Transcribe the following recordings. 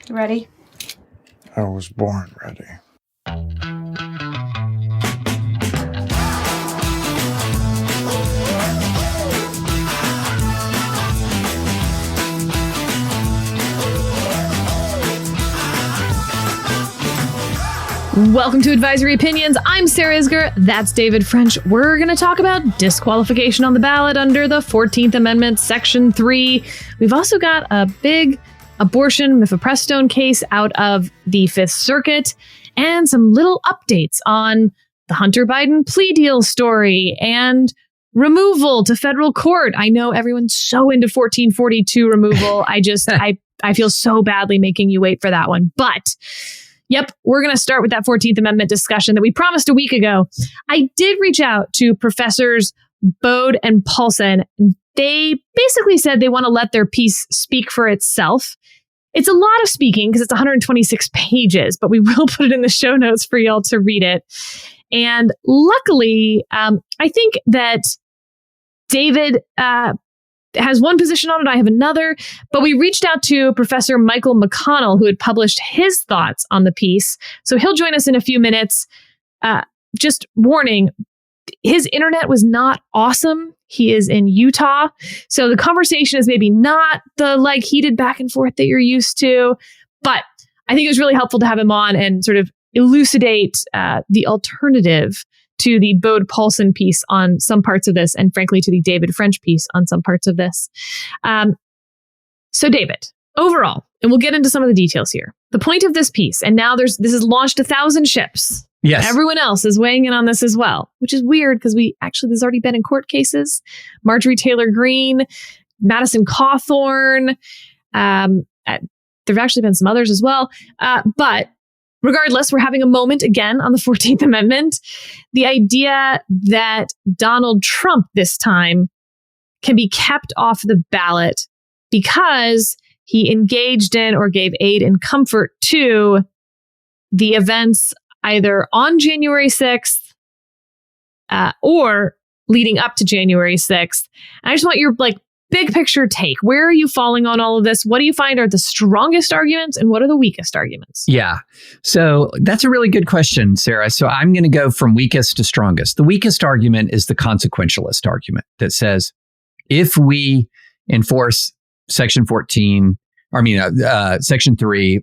Ready? I was born ready. Welcome to Advisory Opinions. I'm Sarah Isger. That's David French. We're going to talk about disqualification on the ballot under the 14th Amendment, Section 3. We've also got a big abortion mifepristone case out of the Fifth Circuit and some little updates on the Hunter Biden plea deal story and removal to federal court. I know everyone's so into 1442 removal. I feel so badly making you wait for that one. But yep, we're going to start with that 14th Amendment discussion that we promised a week ago. I did reach out to Professors Bode and Paulson. They basically said they want to let their piece speak for itself. It's a lot of speaking because it's 126 pages, but we will put it in the show notes for y'all to read it. And luckily, I think that David has one position on it. I have another. But we reached out to Professor Michael McConnell, who had published his thoughts on the piece. So he'll join us in a few minutes. Just warning, his internet was not awesome. He is in Utah. So the conversation is maybe not the heated back and forth that you're used to. But I think it was really helpful to have him on and sort of elucidate the alternative to the Bode Paulson piece on some parts of this, and frankly, to the David French piece on some parts of this. So David, overall, and we'll get into some of the details here. The point of this piece, and now this has launched 1,000 ships. Yes. Everyone else is weighing in on this as well, which is weird because this has already been in court cases. Marjorie Taylor Greene, Madison Cawthorn. There have actually been some others as well. But regardless, we're having a moment again on the 14th Amendment. The idea that Donald Trump this time can be kept off the ballot because he engaged in or gave aid and comfort to the events either on January 6th or leading up to January 6th. And I just want your big picture take. Where are you falling on all of this? What do you find are the strongest arguments and what are the weakest arguments? Yeah. So that's a really good question, Sarah. So I'm going to go from weakest to strongest. The weakest argument is the consequentialist argument that says if we enforce Section 3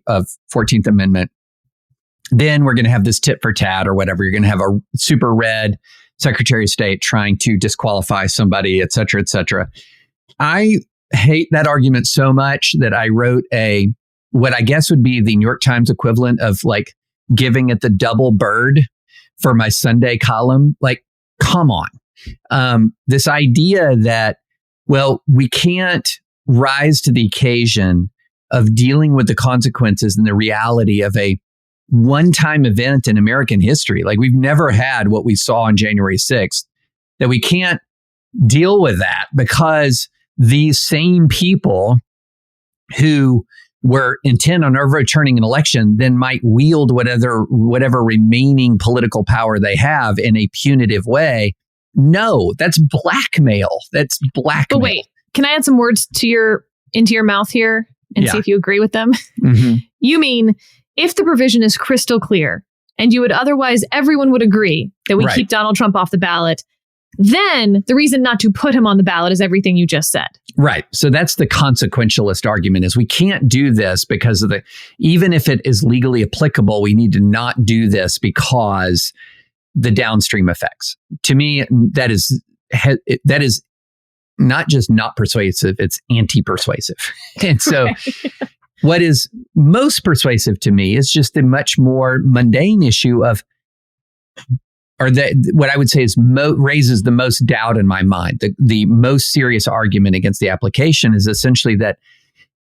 of 14th Amendment, then we're going to have this tit for tat or whatever. You're going to have a super red Secretary of State trying to disqualify somebody, et cetera, et cetera. I hate that argument so much that I wrote what I guess would be the New York Times equivalent of giving it the double bird for my Sunday column. Come on. This idea that, we can't rise to the occasion of dealing with the consequences and the reality of a one-time event in American history. We've never had what we saw on January 6th, that we can't deal with that because these same people who were intent on overturning an election then might wield whatever remaining political power they have in a punitive way. No, that's blackmail. That's blackmail. But wait, can I add some words into your mouth here and see if you agree with them? Mm-hmm. You mean if the provision is crystal clear and everyone would agree that we keep Donald Trump off the ballot, then the reason not to put him on the ballot is everything you just said. Right. So that's the consequentialist argument is we can't do this because of even if it is legally applicable, we need to not do this because the downstream effects. To me, that is not just not persuasive, it's anti-persuasive. And so what is most persuasive to me is just the much more mundane issue of, what I would say is raises the most doubt in my mind. The most serious argument against the application is essentially that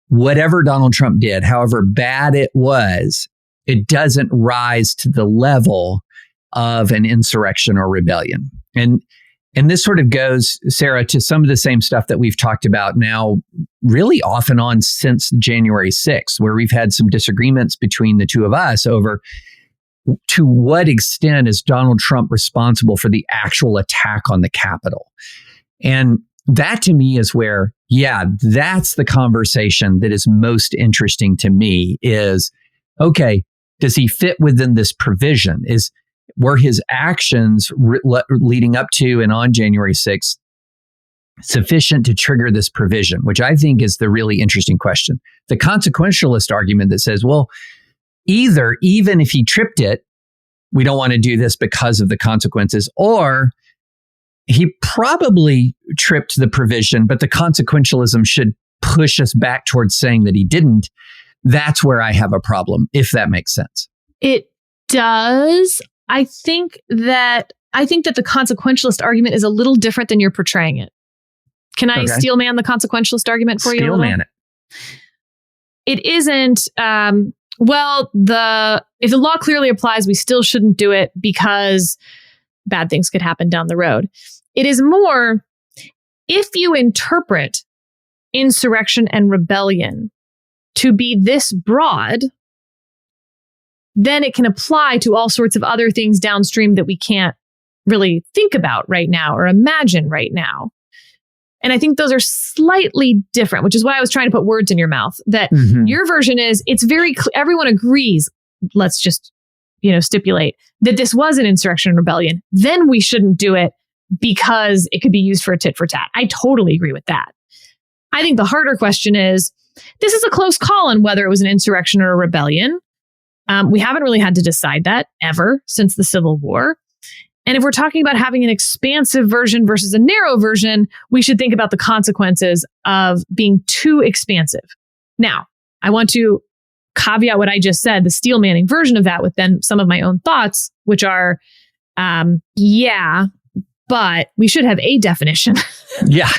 whatever Donald Trump did, however bad it was, it doesn't rise to the level of an insurrection or rebellion. And this sort of goes, Sarah, to some of the same stuff that we've talked about now really off and on since January 6th, where we've had some disagreements between the two of us over to what extent is Donald Trump responsible for the actual attack on the Capitol. And that to me is where, that's the conversation that is most interesting to me is, okay, does he fit within this provision? Were his actions leading up to and on January 6th sufficient to trigger this provision, which I think is the really interesting question. The consequentialist argument that says, well, even if he tripped it, we don't want to do this because of the consequences, or he probably tripped the provision, but the consequentialism should push us back towards saying that he didn't. That's where I have a problem, if that makes sense. It does. I think that the consequentialist argument is a little different than you're portraying it. Can I steelman the consequentialist argument for you? Steelman it. It isn't, if the law clearly applies, we still shouldn't do it because bad things could happen down the road. It is more, if you interpret insurrection and rebellion to be this broad, then it can apply to all sorts of other things downstream that we can't really think about right now or imagine right now. And I think those are slightly different, which is why I was trying to put words in your mouth. That your version is, it's very everyone agrees, let's just, stipulate that this was an insurrection and rebellion. Then we shouldn't do it because it could be used for a tit for tat. I totally agree with that. I think the harder question is, this is a close call on whether it was an insurrection or a rebellion. We haven't really had to decide that ever since the Civil War. And if we're talking about having an expansive version versus a narrow version, we should think about the consequences of being too expansive. Now, I want to caveat what I just said, the steel manning version of that, with then some of my own thoughts, which are, but we should have a definition. Yeah.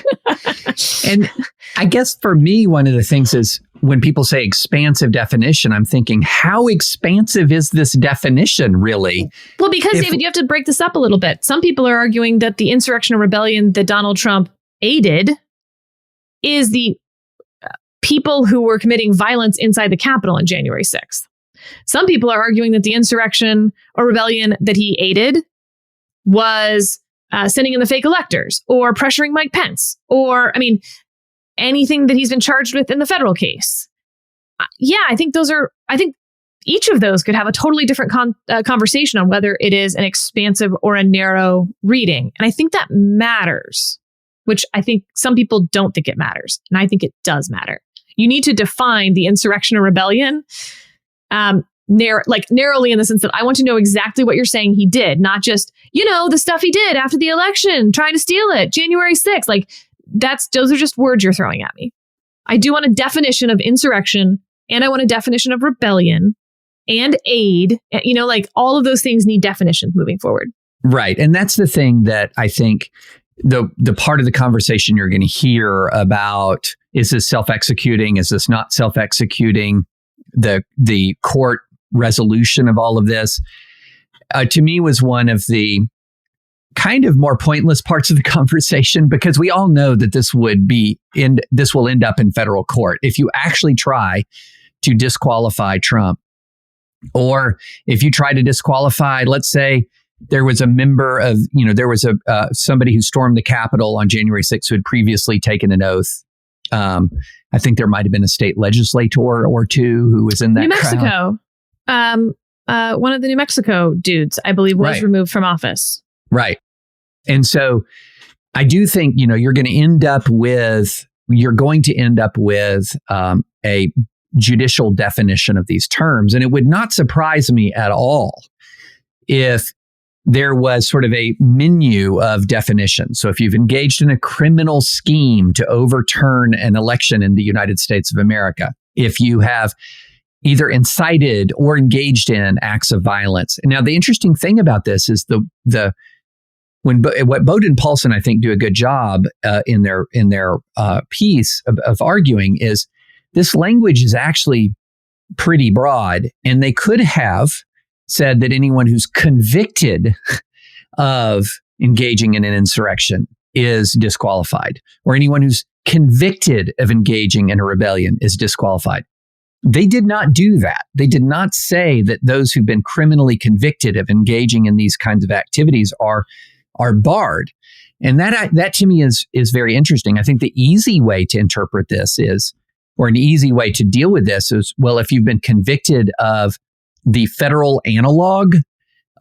And I guess for me, one of the things is when people say expansive definition, I'm thinking, how expansive is this definition really? Well, because David, you have to break this up a little bit. Some people are arguing that the insurrection or rebellion that Donald Trump aided is the people who were committing violence inside the Capitol on January 6th. Some people are arguing that the insurrection or rebellion that he aided was sending in the fake electors or pressuring Mike Pence or, anything that he's been charged with in the federal case. I think each of those could have a totally different conversation on whether it is an expansive or a narrow reading. And I think that matters, which I think some people don't think it matters. And I think it does matter. You need to define the insurrection or rebellion narrowly in the sense that I want to know exactly what you're saying he did, not just, the stuff he did after the election, trying to steal it, January 6th. Those are just words you're throwing at me. I do want a definition of insurrection, and I want a definition of rebellion and aid. All of those things need definitions moving forward. Right. And that's the thing that I think the part of the conversation you're going to hear about, is this self-executing? Is this not self-executing? The court resolution of all of this, to me, was one of the kind of more pointless parts of the conversation, because we all know that this will end up in federal court if you actually try to disqualify Trump, or if you try to disqualify, let's say there was a member of, there was somebody who stormed the Capitol on January 6th who had previously taken an oath. I think there might have been a state legislator or two who was in that New Mexico. One of the New Mexico dudes, I believe, was removed from office. Right. And so I do think, you're going to end up with a judicial definition of these terms. And it would not surprise me at all if there was sort of a menu of definitions. So if you've engaged in a criminal scheme to overturn an election in the United States of America, if you have either incited or engaged in acts of violence. Now, the interesting thing about this is what Bowden and Paulson, I think, do a good job in their piece of arguing is this language is actually pretty broad, and they could have said that anyone who's convicted of engaging in an insurrection is disqualified, or anyone who's convicted of engaging in a rebellion is disqualified. They did not do that. They did not say that those who've been criminally convicted of engaging in these kinds of activities are barred. And that to me is very interesting. I think the easy way to interpret this is, or an easy way to deal with this is, well, if you've been convicted of the federal analog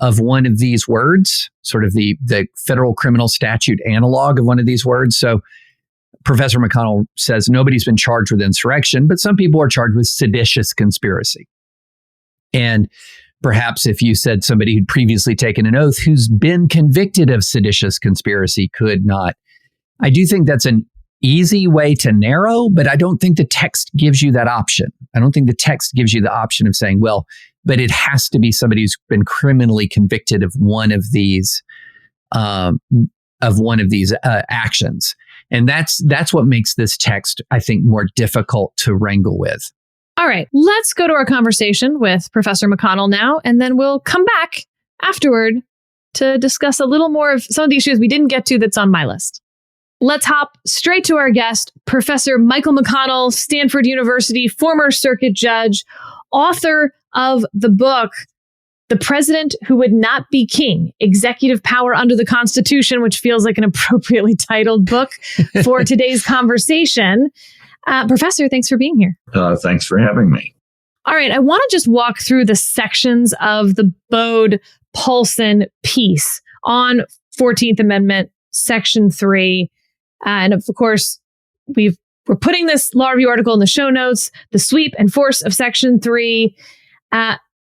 of one of these words, sort of the federal criminal statute analog of one of these words. So Professor McConnell says nobody's been charged with insurrection, but some people are charged with seditious conspiracy. And perhaps if you said somebody who'd previously taken an oath who's been convicted of seditious conspiracy could not. I do think that's an easy way to narrow, but I don't think the text gives you that option. I don't think the text gives you the option of saying, well, but it has to be somebody who's been criminally convicted of one of these actions. And that's what makes this text, I think, more difficult to wrangle with. All right, let's go to our conversation with Professor McConnell now, and then we'll come back afterward to discuss a little more of some of the issues we didn't get to that's on my list. Let's hop straight to our guest, Professor Michael McConnell, Stanford University, former circuit judge, author of the book, The President Who Would Not Be King, Executive Power Under the Constitution, which feels like an appropriately titled book for today's conversation. Professor, thanks for being here. Thanks for having me. All right. I want to just walk through the sections of the Bode-Paulson piece on 14th Amendment, Section 3. And of course, we're putting this law review article in the show notes, the sweep and force of Section 3.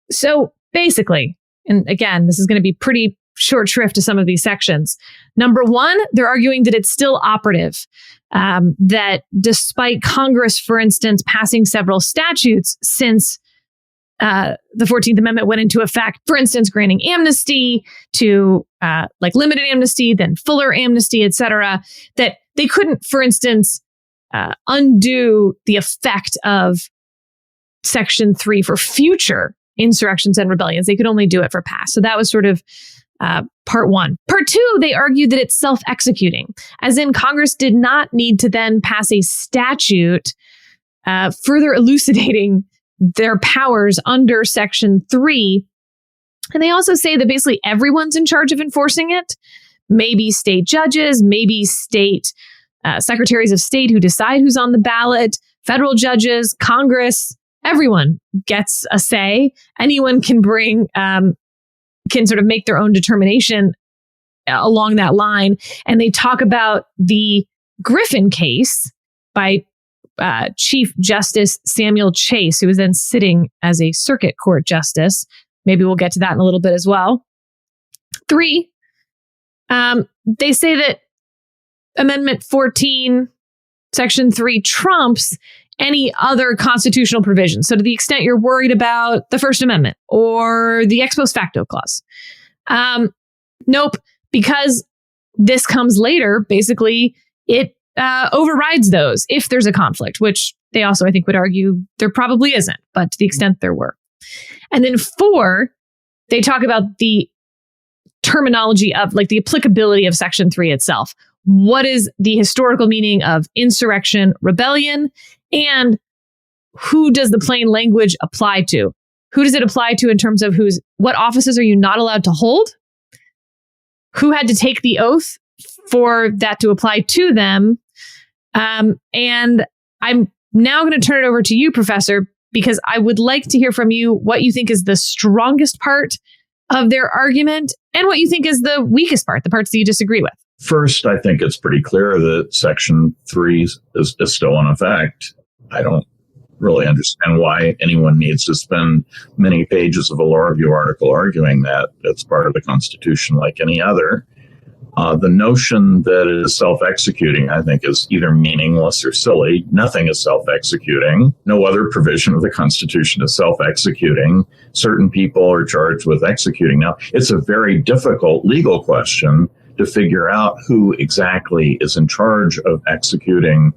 So basically, and again, this is going to be pretty short shrift to some of these sections. Number one, they're arguing that it's still operative. That despite Congress, for instance, passing several statutes since the 14th Amendment went into effect, for instance, granting amnesty to like limited amnesty, then fuller amnesty, et cetera, that they couldn't, for instance, undo the effect of Section 3 for future insurrections and rebellions. They could only do it for past. So that was sort of part one. Part two, they argued that it's self-executing, as in Congress did not need to then pass a statute further elucidating their powers under Section 3. And they also say that basically everyone's in charge of enforcing it. Maybe state judges, maybe state secretaries of state who decide who's on the ballot, federal judges, Congress, everyone gets a say. Anyone can can sort of make their own determination along that line. And they talk about the Griffin case by Chief Justice Samuel Chase, who was then sitting as a circuit court justice. Maybe we'll get to that in a little bit as well. 3, they say that Amendment 14, Section 3 trumps any other constitutional provision. So to the extent you're worried about the First Amendment or the ex post facto clause, nope, because this comes later, basically, it overrides those if there's a conflict, which they also, I think, would argue there probably isn't, but to the extent there were. And then 4, they talk about the terminology of like the applicability of Section 3 itself. What is the historical meaning of insurrection, rebellion, and who does the plain language apply to? Who does it apply to in terms of what offices are you not allowed to hold? Who had to take the oath for that to apply to them? And I'm now going to turn it over to you, Professor, because I would like to hear from you what you think is the strongest part of their argument and what you think is the weakest part, the parts that you disagree with. First, I think it's pretty clear that Section 3 is still in effect. I don't really understand why anyone needs to spend many pages of a law review article arguing that. It's part of the Constitution like any other. The notion that it is self-executing, I think, is either meaningless or silly. Nothing is self-executing. No other provision of the Constitution is self-executing. Certain people are charged with executing. Now, it's a very difficult legal question to figure out who exactly is in charge of executing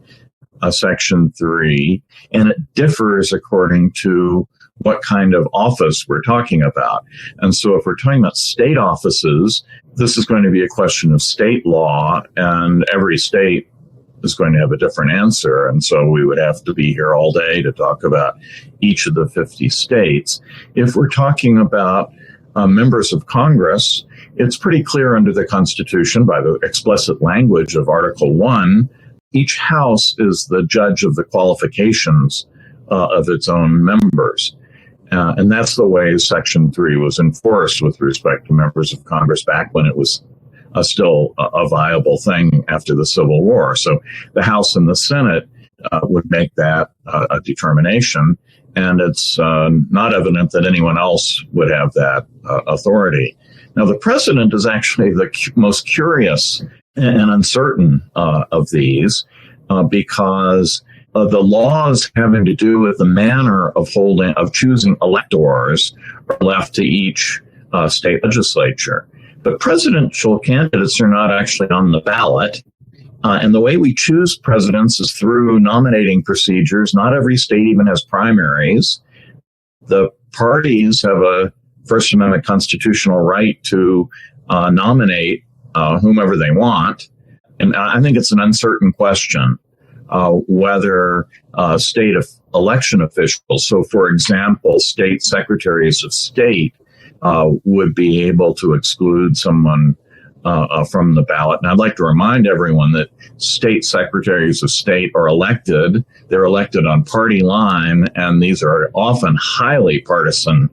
Section 3, and it differs according to what kind of office we're talking about. And so if we're talking about state offices, this is going to be a question of state law, and every state is going to have a different answer. And so we would have to be here all day to talk about each of the 50 states. If we're talking about members of Congress, it's pretty clear under the Constitution by the explicit language of Article 1, each House is the judge of the qualifications of its own members. And that's the way Section 3 was enforced with respect to members of Congress back when it was still a viable thing after the Civil War. So the House and the Senate would make that a determination, and it's not evident that anyone else would have that authority. Now, the president is actually the most curious and uncertain of these because the laws having to do with the manner of choosing electors are left to each state legislature. But presidential candidates are not actually on the ballot. And the way we choose presidents is through nominating procedures. Not every state even has primaries. The parties have a First Amendment constitutional right to nominate whomever they want. And I think it's an uncertain question whether state election officials, so for example, state secretaries of state, would be able to exclude someone from the ballot. And I'd like to remind everyone that state secretaries of state are elected. They're elected on party line, and these are often highly partisan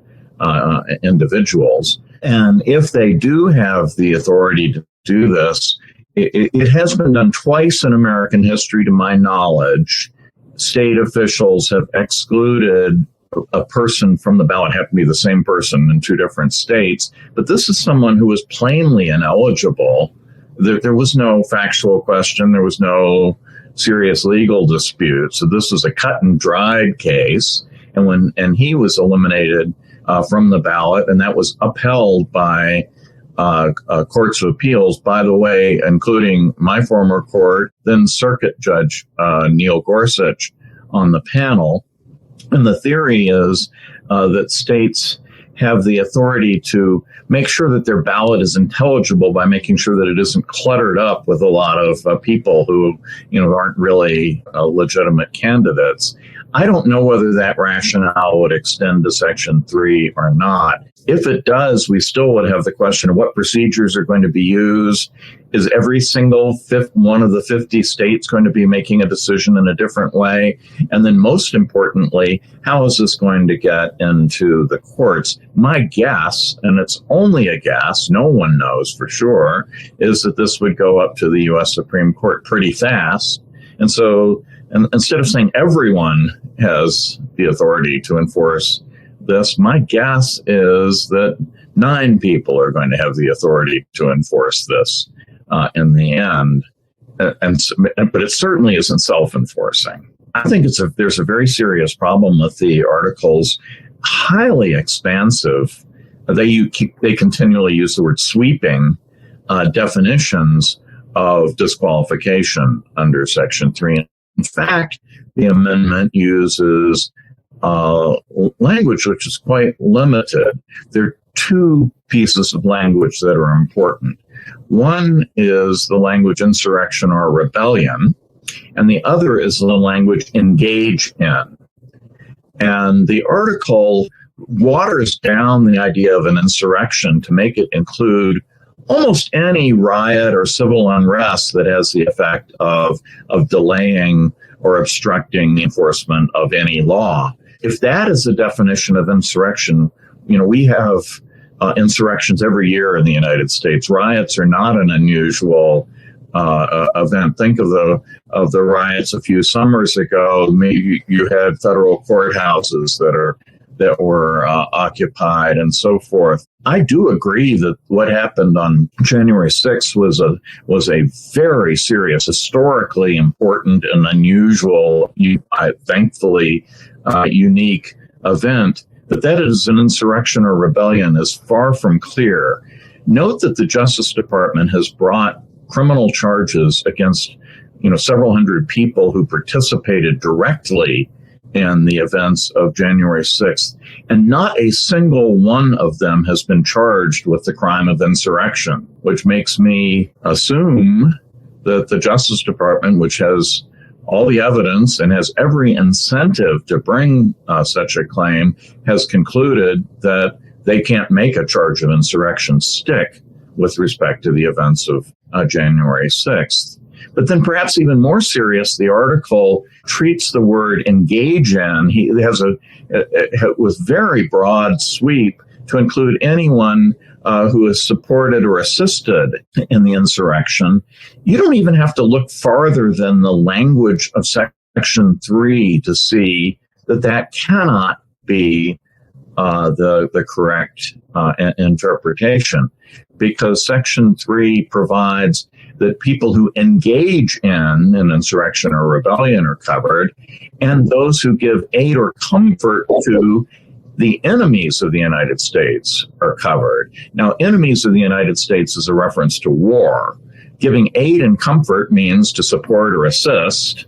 individuals. And if they do have the authority to do this, it has been done twice in American history, to my knowledge. State officials have excluded a person from the ballot, have to be the same person in two different states. But this is someone who was plainly ineligible. There was no factual question. There was no serious legal dispute. So this was a cut and dried case. And he was eliminated from the ballot, and that was upheld by courts of appeals, by the way, including my former court, then Circuit Judge Neil Gorsuch on the panel. And the theory is that states have the authority to make sure that their ballot is intelligible by making sure that it isn't cluttered up with a lot of people who, aren't really legitimate candidates. I don't know whether that rationale would extend to Section 3 or not. If it does, we still would have the question of what procedures are going to be used. Is every single one of the 50 states going to be making a decision in a different way? And then most importantly, how is this going to get into the courts? My guess, and it's only a guess, no one knows for sure, is that this would go up to the U.S. Supreme Court pretty fast. And so instead of saying everyone has the authority to enforce this, my guess is that 9 people are going to have the authority to enforce this in the end. But it certainly isn't self-enforcing. I think there's a very serious problem with the article's highly expansive. They continually use the word sweeping definitions of disqualification under Section 3. In fact, the amendment uses language which is quite limited. There are 2 pieces of language that are important. One is the language insurrection or rebellion, and the other is the language engage in. And the article waters down the idea of an insurrection to make it include almost any riot or civil unrest that has the effect of delaying or obstructing the enforcement of any law. If that is the definition of insurrection, we have insurrections every year in the United States. Riots are not an unusual event. Think of the riots a few summers ago. Maybe you had federal courthouses that were occupied and so forth. I do agree that what happened on January 6th was a very serious, historically important and unusual, thankfully unique event. But that it is an insurrection or rebellion is far from clear. Note that the Justice Department has brought criminal charges against several hundred people who participated directly in the events of January 6th, and not a single one of them has been charged with the crime of insurrection, which makes me assume that the Justice Department, which has all the evidence and has every incentive to bring such a claim, has concluded that they can't make a charge of insurrection stick with respect to the events of January 6th. But then perhaps even more serious, the article treats the word engage in. He has with very broad sweep to include anyone who has supported or assisted in the insurrection. You don't even have to look farther than the language of Section 3 to see that cannot be the correct interpretation, because Section 3 provides that people who engage in an insurrection or rebellion are covered, and those who give aid or comfort to the enemies of the United States are covered. Now, enemies of the United States is a reference to war. Giving aid and comfort means to support or assist,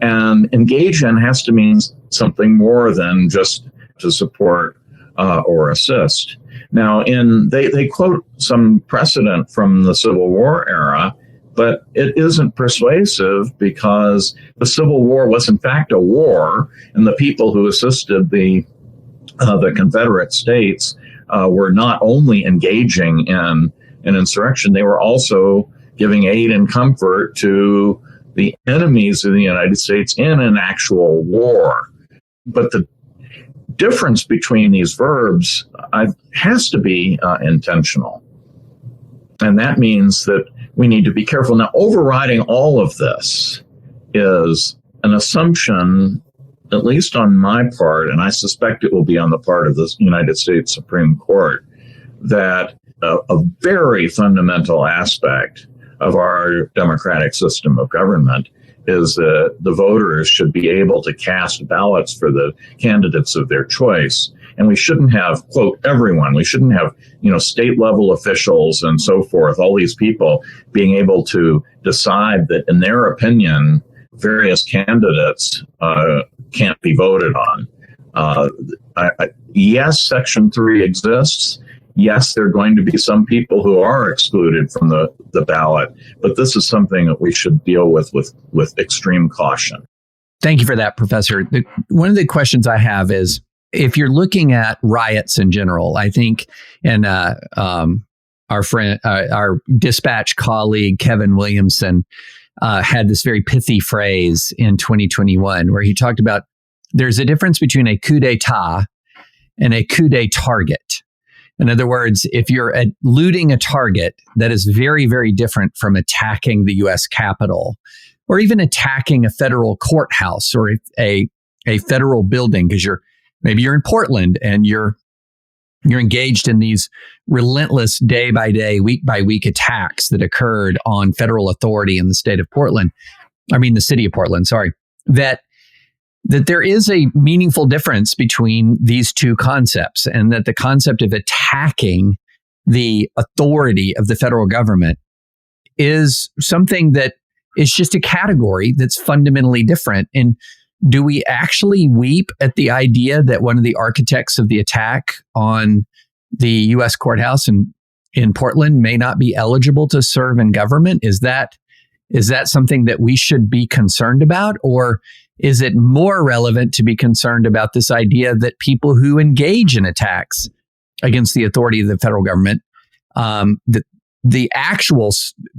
and engage in has to mean something more than just to support or assist. Now, they quote some precedent from the Civil War era, but it isn't persuasive because the Civil War was in fact a war, and the people who assisted the Confederate States were not only engaging in an insurrection, they were also giving aid and comfort to the enemies of the United States in an actual war. But the difference between these verbs has to be intentional. And that means that we need to be careful. Now, overriding all of this is an assumption, at least on my part, and I suspect it will be on the part of the United States Supreme Court, that a very fundamental aspect of our democratic system of government is that the voters should be able to cast ballots for the candidates of their choice. And we shouldn't have, quote, everyone. We shouldn't have, state level officials and so forth, all these people being able to decide that, in their opinion, various candidates can't be voted on. Yes, Section 3 exists. Yes, there are going to be some people who are excluded from the ballot, but this is something that we should deal with extreme caution. Thank you for that, Professor. One of the questions I have is, if you're looking at riots in general, I think, and our friend, our dispatch colleague, Kevin Williamson, had this very pithy phrase in 2021 where he talked about there's a difference between a coup d'etat and a coup de target. In other words, if you're looting a target, that is very, very different from attacking the U.S. Capitol or even attacking a federal courthouse or a federal building, because maybe you're in Portland and you're engaged in these relentless day by day, week by week attacks that occurred on federal authority in the state of Portland. The city of Portland, sorry, that there is a meaningful difference between these two concepts, and that the concept of attacking the authority of the federal government is something that is just a category that's fundamentally different. And do we actually weep at the idea that one of the architects of the attack on the U.S. courthouse in Portland may not be eligible to serve in government? Is that something that we should be concerned about? Or is it more relevant to be concerned about this idea that people who engage in attacks against the authority of the federal government, the actual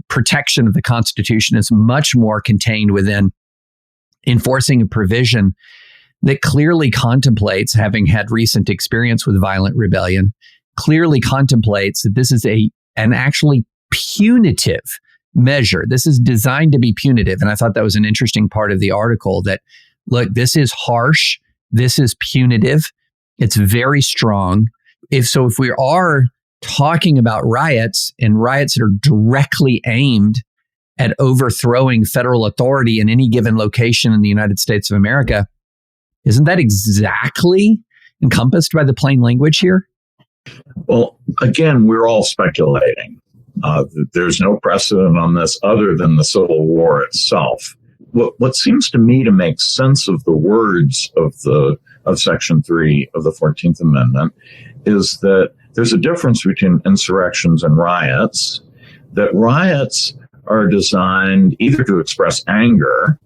protection of the Constitution is much more contained within enforcing a provision that clearly contemplates, having had recent experience with violent rebellion, clearly contemplates that this is an actually punitive measure. This is designed to be punitive. And I thought that was an interesting part of the article, that, look, this is harsh. This is punitive. It's very strong. If we are talking about riots, and riots that are directly aimed at overthrowing federal authority in any given location in the United States of America, isn't that exactly encompassed by the plain language here? Well, again, we're all speculating. There's no precedent on this other than the Civil War itself. What seems to me to make sense of the words of Section 3 of the 14th Amendment is that there's a difference between insurrections and riots, that riots are designed either to express anger,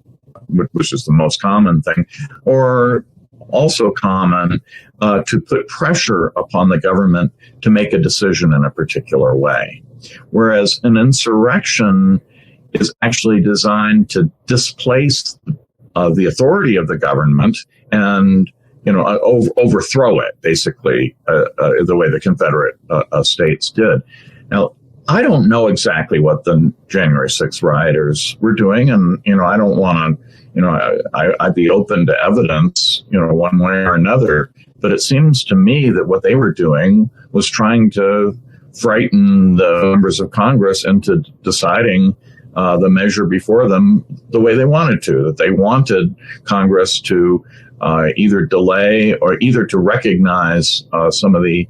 which is the most common thing, or also common to put pressure upon the government to make a decision in a particular way. Whereas an insurrection is actually designed to displace the authority of the government and overthrow it, basically, the way the Confederate states did. Now, I don't know exactly what the January 6th rioters were doing, and I don't want to, I'd be open to evidence, one way or another. But it seems to me that what they were doing was trying to frighten the members of Congress into deciding the measure before them the way they wanted to. That they wanted Congress to either delay or either to recognize some of the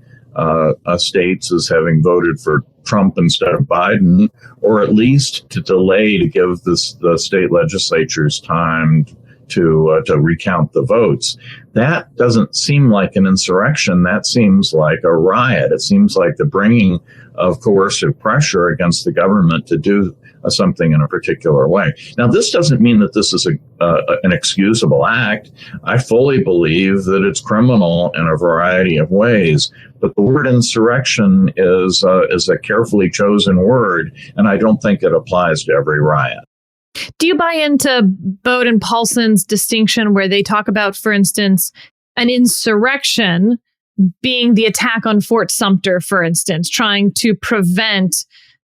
states as having voted for Trump instead of Biden, or at least to delay to give the state legislatures time to recount the votes. That doesn't seem like an insurrection. That seems like a riot. It seems like the bringing of coercive pressure against the government to do something in a particular way. Now, this doesn't mean that this is an excusable act. I fully believe that it's criminal in a variety of ways. But the word insurrection is a carefully chosen word, and I don't think it applies to every riot. Do you buy into Bode and Paulson's distinction where they talk about, for instance, an insurrection being the attack on Fort Sumter, for instance, trying to prevent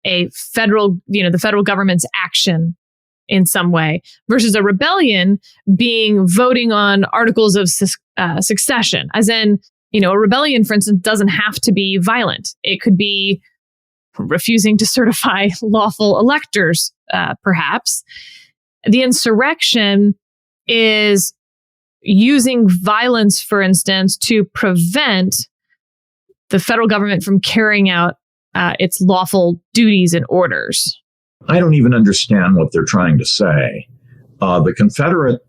the federal government's action in some way, versus a rebellion being voting on articles of succession, as in, a rebellion, for instance, doesn't have to be violent. It could be refusing to certify lawful electors, perhaps. The insurrection is using violence, for instance, to prevent the federal government from carrying out its lawful duties and orders. I don't even understand what they're trying to say. The Confederate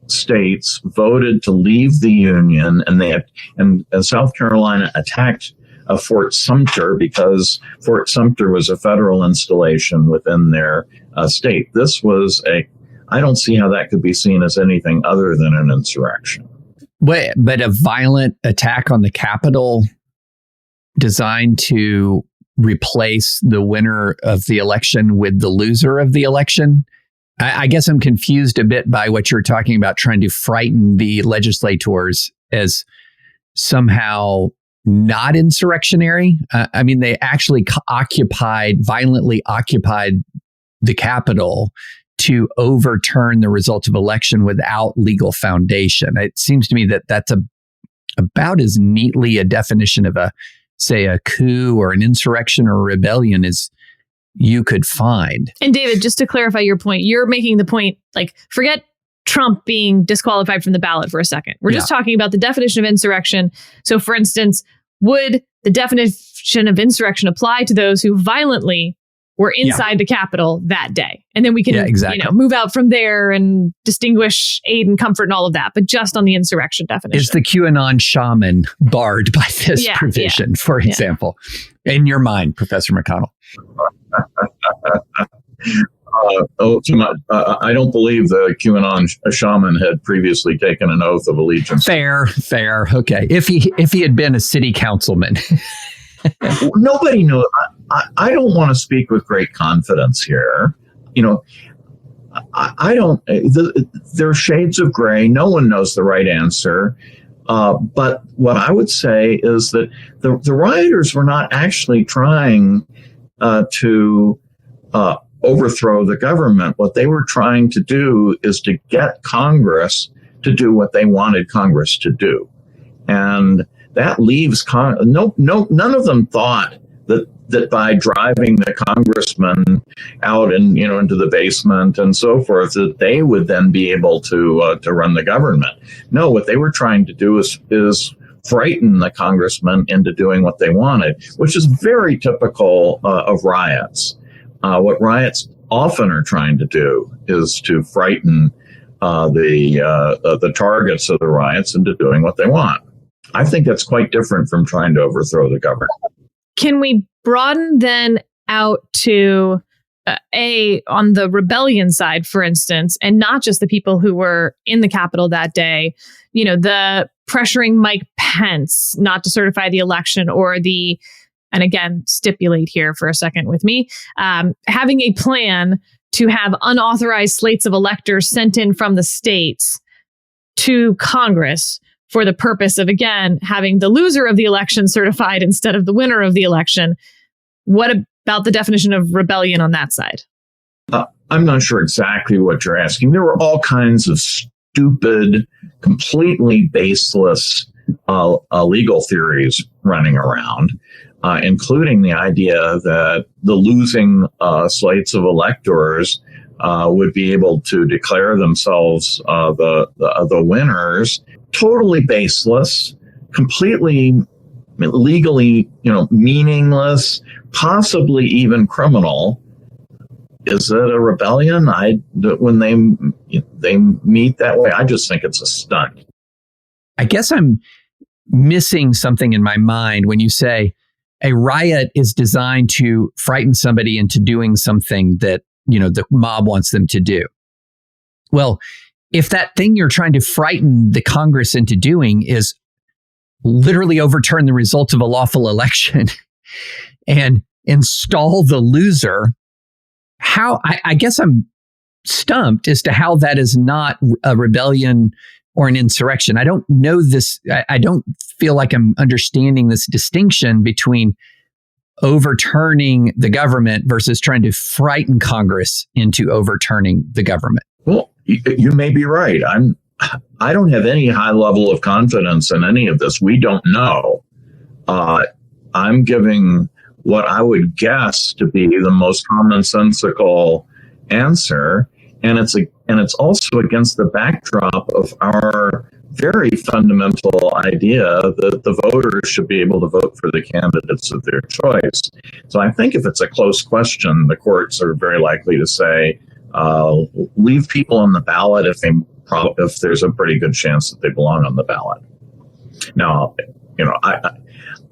states voted to leave the Union, and South Carolina attacked Fort Sumter because Fort Sumter was a federal installation within their state. This was I don't see how that could be seen as anything other than an insurrection. But a violent attack on the Capitol designed to replace the winner of the election with the loser of the election? I guess I'm confused a bit by what you're talking about, trying to frighten the legislators as somehow not insurrectionary. I mean, they actually violently occupied the Capitol to overturn the results of election without legal foundation. It seems to me that that's about as neatly a definition of a coup or an insurrection or a rebellion as you could find. And David, just to clarify your point, you're making the point, forget Trump being disqualified from the ballot for a second. We're just talking about the definition of insurrection. So, for instance, would the definition of insurrection apply to those who violently were inside the Capitol that day? And then we can move out from there and distinguish aid and comfort and all of that. But just on the insurrection definition. Is the QAnon shaman barred by this provision, for example? In your mind, Professor McConnell? I don't believe the QAnon shaman had previously taken an oath of allegiance. Fair. Okay. If he had been a city councilman. Nobody knows. I don't want to speak with great confidence here. I don't. There are shades of gray. No one knows the right answer. But what I would say is that the rioters were not actually trying to overthrow the government. What they were trying to do is to get Congress to do what they wanted Congress to do, and that leaves none of them thought that by driving the congressman out and into the basement and so forth, that they would then be able to run the government. No, what they were trying to do is frighten the congressman into doing what they wanted, which is very typical of riots. What riots often are trying to do is to frighten the targets of the riots into doing what they want. I think that's quite different from trying to overthrow the government. Can we broaden then out to on the rebellion side, for instance, and not just the people who were in the Capitol that day, the pressuring Mike Pence not to certify the election, or and again, stipulate here for a second with me, having a plan to have unauthorized slates of electors sent in from the states to Congress for the purpose of, again, having the loser of the election certified instead of the winner of the election. What about the definition of rebellion on that side? I'm not sure exactly what you're asking. There were all kinds of stupid, completely baseless legal theories running around, including the idea that the losing slates of electors would be able to declare themselves the winners. Totally baseless, completely legally, meaningless, possibly even criminal. Is it a rebellion? When they meet that way, I just think it's a stunt. I guess I'm missing something in my mind when you say a riot is designed to frighten somebody into doing something that, the mob wants them to do. Well, if that thing you're trying to frighten the Congress into doing is literally overturn the results of a lawful election and install the loser, I guess I'm stumped as to how that is not a rebellion or an insurrection. I don't know this. I don't feel like I'm understanding this distinction between overturning the government versus trying to frighten Congress into overturning the government. Well, you may be right. I don't have any high level of confidence in any of this. We don't know. I'm giving what I would guess to be the most commonsensical answer, and it's also against the backdrop of our very fundamental idea that the voters should be able to vote for the candidates of their choice. So I think if it's a close question, the courts are very likely to say, leave people on the ballot if there's a pretty good chance that they belong on the ballot. Now,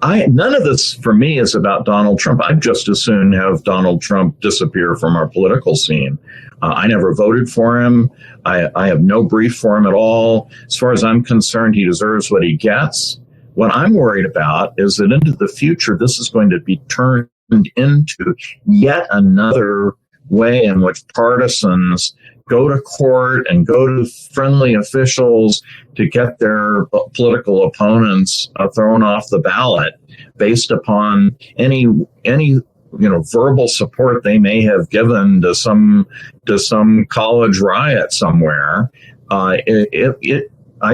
none of this for me is about Donald Trump. I'd just as soon have Donald Trump disappear from our political scene. I never voted for him. I have no brief for him at all. As far as I'm concerned, he deserves what he gets. What I'm worried about is that into the future, this is going to be turned into yet another way in which partisans go to court and go to friendly officials to get their political opponents thrown off the ballot based upon any verbal support they may have given to some college riot somewhere. I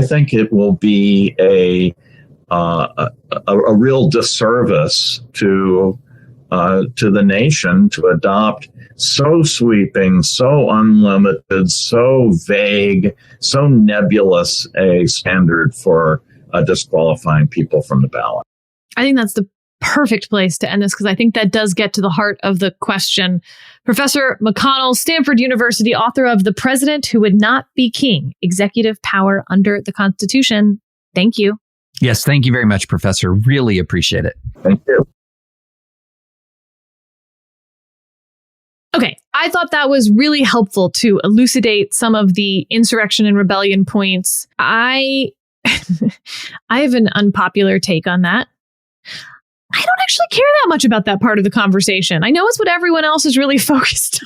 think it will be a real disservice to the nation to adopt so sweeping, so unlimited, so vague, so nebulous a standard for disqualifying people from the ballot. I think that's the perfect place to end this, because I think that does get to the heart of the question. Professor McConnell, Stanford University, author of The President Who Would Not Be King, Executive Power Under the Constitution. Thank you. Yes, thank you very much, Professor. Really appreciate it. Thank you. Okay, I thought that was really helpful to elucidate some of the insurrection and rebellion points. I have an unpopular take on that. I don't actually care that much about that part of the conversation. I know it's what everyone else is really focused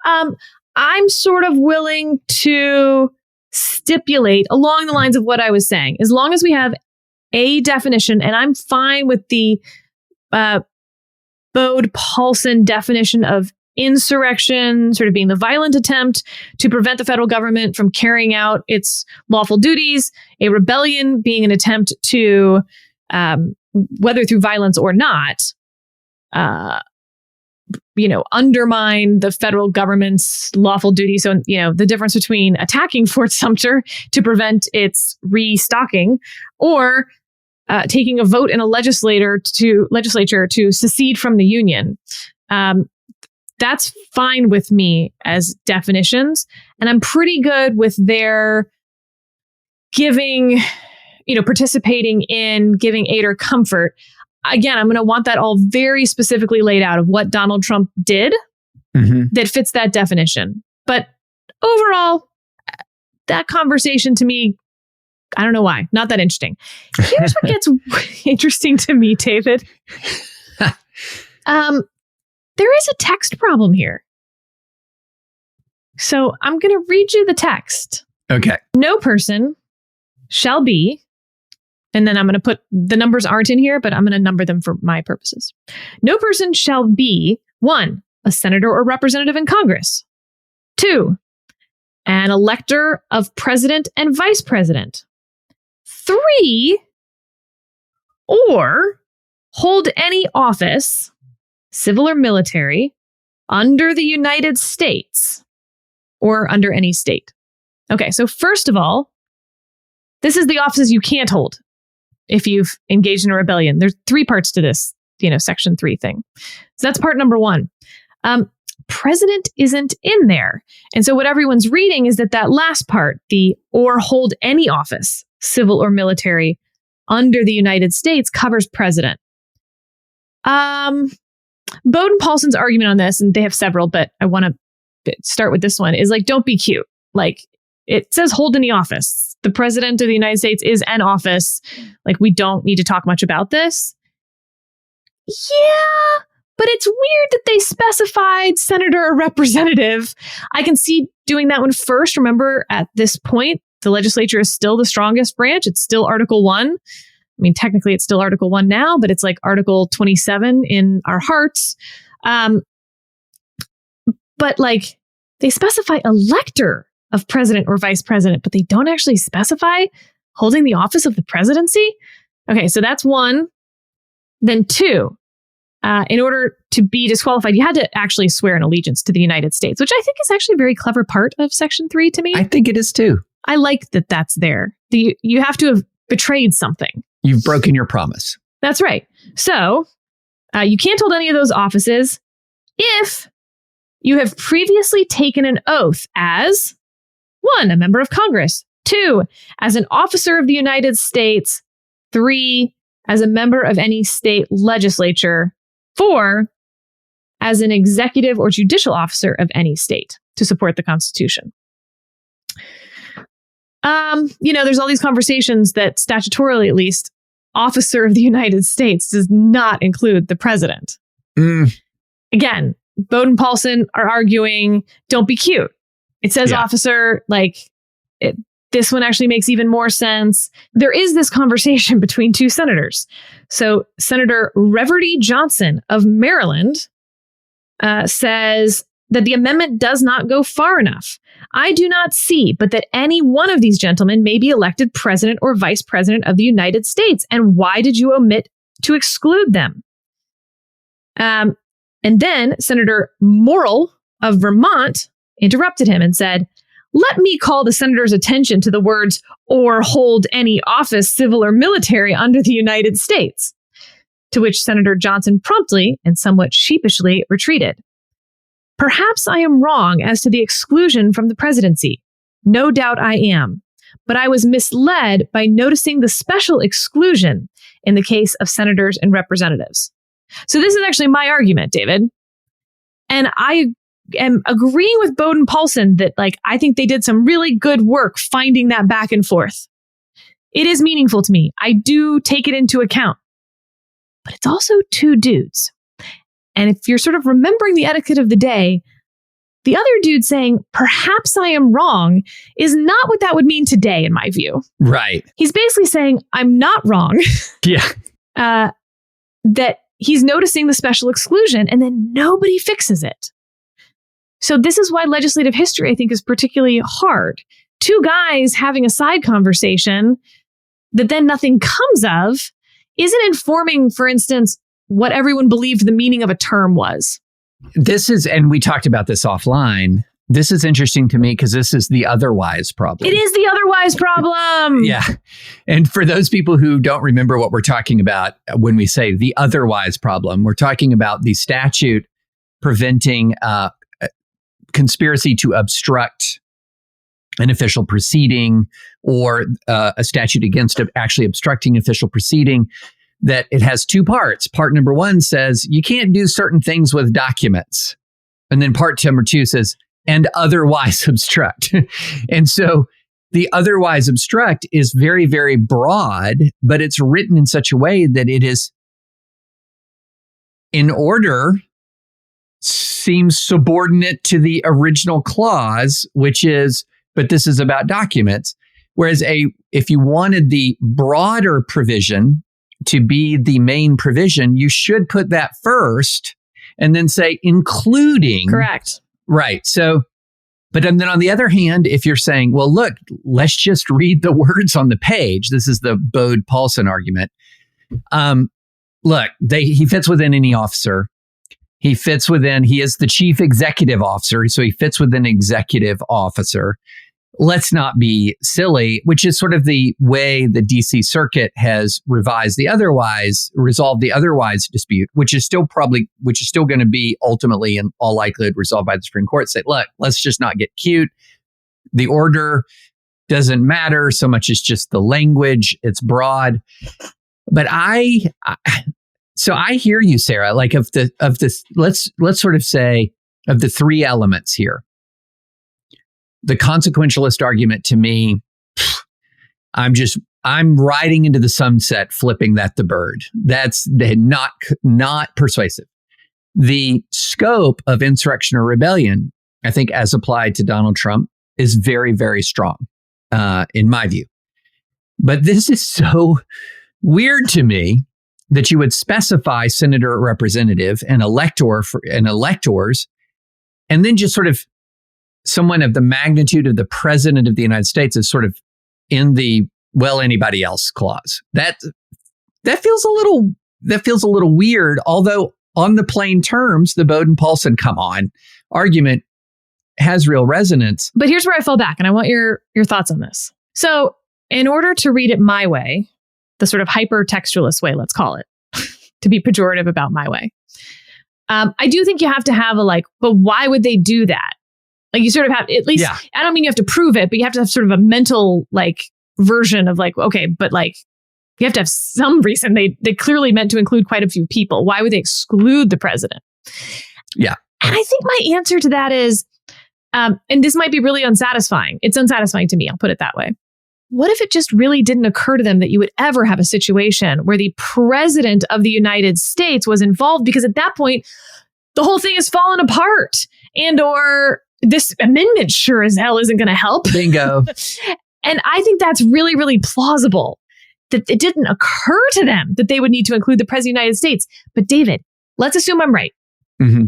on. I'm sort of willing to stipulate along the lines of what I was saying. As long as we have a definition, and I'm fine with the Bode-Paulson definition of insurrection sort of being the violent attempt to prevent the federal government from carrying out its lawful duties, a rebellion being an attempt to, whether through violence or not, undermine the federal government's lawful duty. So, the difference between attacking Fort Sumter to prevent its restocking or taking a vote in a legislature to secede from the Union. That's fine with me as definitions. And I'm pretty good with their participating in giving aid or comfort. again, I'm going to want that all very specifically laid out of what Donald Trump did that fits that definition. But overall, that conversation to me, I don't know why, not that interesting. Here's what gets interesting to me, David. There is a text problem here. So I'm going to read you the text. Okay. No person shall be, and then I'm going to put, the numbers aren't in here, but I'm going to number them for my purposes. No person shall be, 1, a senator or representative in Congress. 2, an elector of president and vice president. 3, or hold any office, civil or military, under the United States or under any state. Okay, so first of all, this is the offices you can't hold if you've engaged in a rebellion. There's 3 parts to this, Section 3 thing. So that's part number 1. President isn't in there. And so what everyone's reading is that last part, the or hold any office, civil or military, under the United States covers president. Bowden-Paulson's argument on this, and they have several, but I want to start with this one, is like, don't be cute. Like, it says hold any office. The president of the United States is an office. Like, we don't need to talk much about this. Yeah, but it's weird that they specified senator or representative. I can see doing that one first. Remember, at this point, the legislature is still the strongest branch. It's still Article 1. I mean, technically, it's still Article 1 now, but it's like Article 27 in our hearts. But like, they specify elector of president or vice president, but they don't actually specify holding the office of the presidency. Okay, so that's 1. Then 2, in order to be disqualified, you had to actually swear an allegiance to the United States, which I think is actually a very clever part of Section 3 to me. I think it is too. I like that that's there. You have to have betrayed something. You've broken your promise. That's right. So you can't hold any of those offices if you have previously taken an oath as 1, a member of Congress, 2, as an officer of the United States, 3, as a member of any state legislature, 4, as an executive or judicial officer of any state to support the Constitution. There's all these conversations that statutorily, at least, officer of the United States does not include the president. Again, Bowden-Paulson are arguing, don't be cute. It says officer, this one actually makes even more sense. There is this conversation between 2 senators. So Senator Reverdy Johnson of Maryland says that the amendment does not go far enough. I do not see, but that any one of these gentlemen may be elected president or vice president of the United States. And why did you omit to exclude them? And then Senator Morrill of Vermont interrupted him and said, let me call the senator's attention to the words, or hold any office, civil or military, under the United States. To which Senator Johnson promptly and somewhat sheepishly retreated. Perhaps I am wrong as to the exclusion from the presidency. No doubt I am. But I was misled by noticing the special exclusion in the case of senators and representatives. So this is actually my argument, David. And I am agreeing with Bowden-Paulson that, I think they did some really good work finding that back and forth. It is meaningful to me. I do take it into account. But it's also 2 dudes. And if you're sort of remembering the etiquette of the day, the other dude saying, perhaps I am wrong, is not what that would mean today, in my view. Right. He's basically saying, I'm not wrong. Yeah. That he's noticing the special exclusion and then nobody fixes it. So this is why legislative history, I think, is particularly hard. 2 guys having a side conversation that then nothing comes of isn't informing, for instance, what everyone believed the meaning of a term was. This is, and we talked about this offline, this is interesting to me because this is the otherwise problem. It is the otherwise problem. Yeah. And for those people who don't remember what we're talking about when we say the otherwise problem, we're talking about the statute preventing conspiracy to obstruct an official proceeding or a statute against actually obstructing official proceeding that it has two parts. Part number one says you can't do certain things with documents. And then part number two says, and otherwise obstruct. And so the otherwise obstruct is very, very broad, but it's written in such a way that it is in order, seems subordinate to the original clause, which is, but this is about documents. Whereas if you wanted the broader provision to be the main provision, you should put that first and then say including. Correct. Right. So, but then on the other hand, if you're saying, well, look, let's just read the words on the page. This is the Bode-Paulson argument. Look, he fits within any officer. He is the chief executive officer. So he fits within executive officer. Let's not be silly, which is sort of the way the DC Circuit has resolved the otherwise dispute, which is still going to be ultimately in all likelihood resolved by the Supreme Court. Say, look, let's just not get cute. The order doesn't matter so much as just the language. It's broad. But I hear you, Sarah, like let's sort of say of the three elements here. The consequentialist argument to me, I'm riding into the sunset, flipping that the bird. That's not persuasive. The scope of insurrection or rebellion, I think, as applied to Donald Trump, is very, very strong, in my view. But this is so weird to me that you would specify senator or representative and electors, and then just sort of someone of the magnitude of the president of the United States is sort of in the anybody else clause. That feels a little weird, although on the plain terms, the Bode-Paulson argument has real resonance. But here's where I fall back, and I want your thoughts on this. So in order to read it my way, the sort of hyper-textualist way, let's call it, to be pejorative about my way, I do think you have to have but why would they do that? Like you sort of have, at least, yeah. I don't mean you have to prove it, but you have to have sort of a mental version of okay, but you have to have some reason. They clearly meant to include quite a few people. Why would they exclude the president? Yeah. And I think my answer to that is, and this might be really unsatisfying. It's unsatisfying to me. I'll put it that way. What if it just really didn't occur to them that you would ever have a situation where the president of the United States was involved? Because at that point, the whole thing has fallen apart, or this amendment sure as hell isn't going to help. Bingo. And I think that's really, really plausible that it didn't occur to them that they would need to include the president of the United States. But David, let's assume I'm right. Mm-hmm.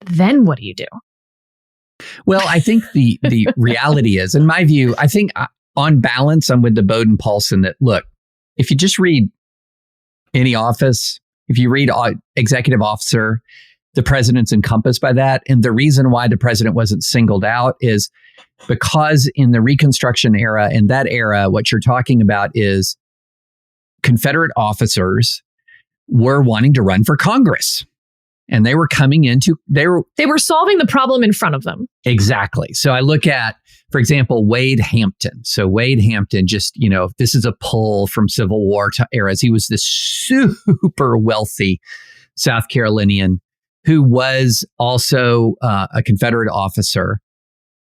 Then what do you do? Well, I think the reality is, in my view, I think on balance, I'm with the Bode-Paulson that, look, if you just read any office, if you read executive officer, the president's encompassed by that. And the reason why the president wasn't singled out is because in the Reconstruction era, in that era, what you're talking about is Confederate officers were wanting to run for Congress. And they were coming into, they were solving the problem in front of them. Exactly. So I look at, for example, Wade Hampton. So Wade Hampton, just, this is a pull from Civil War eras. He was this super wealthy South Carolinian who was also a Confederate officer.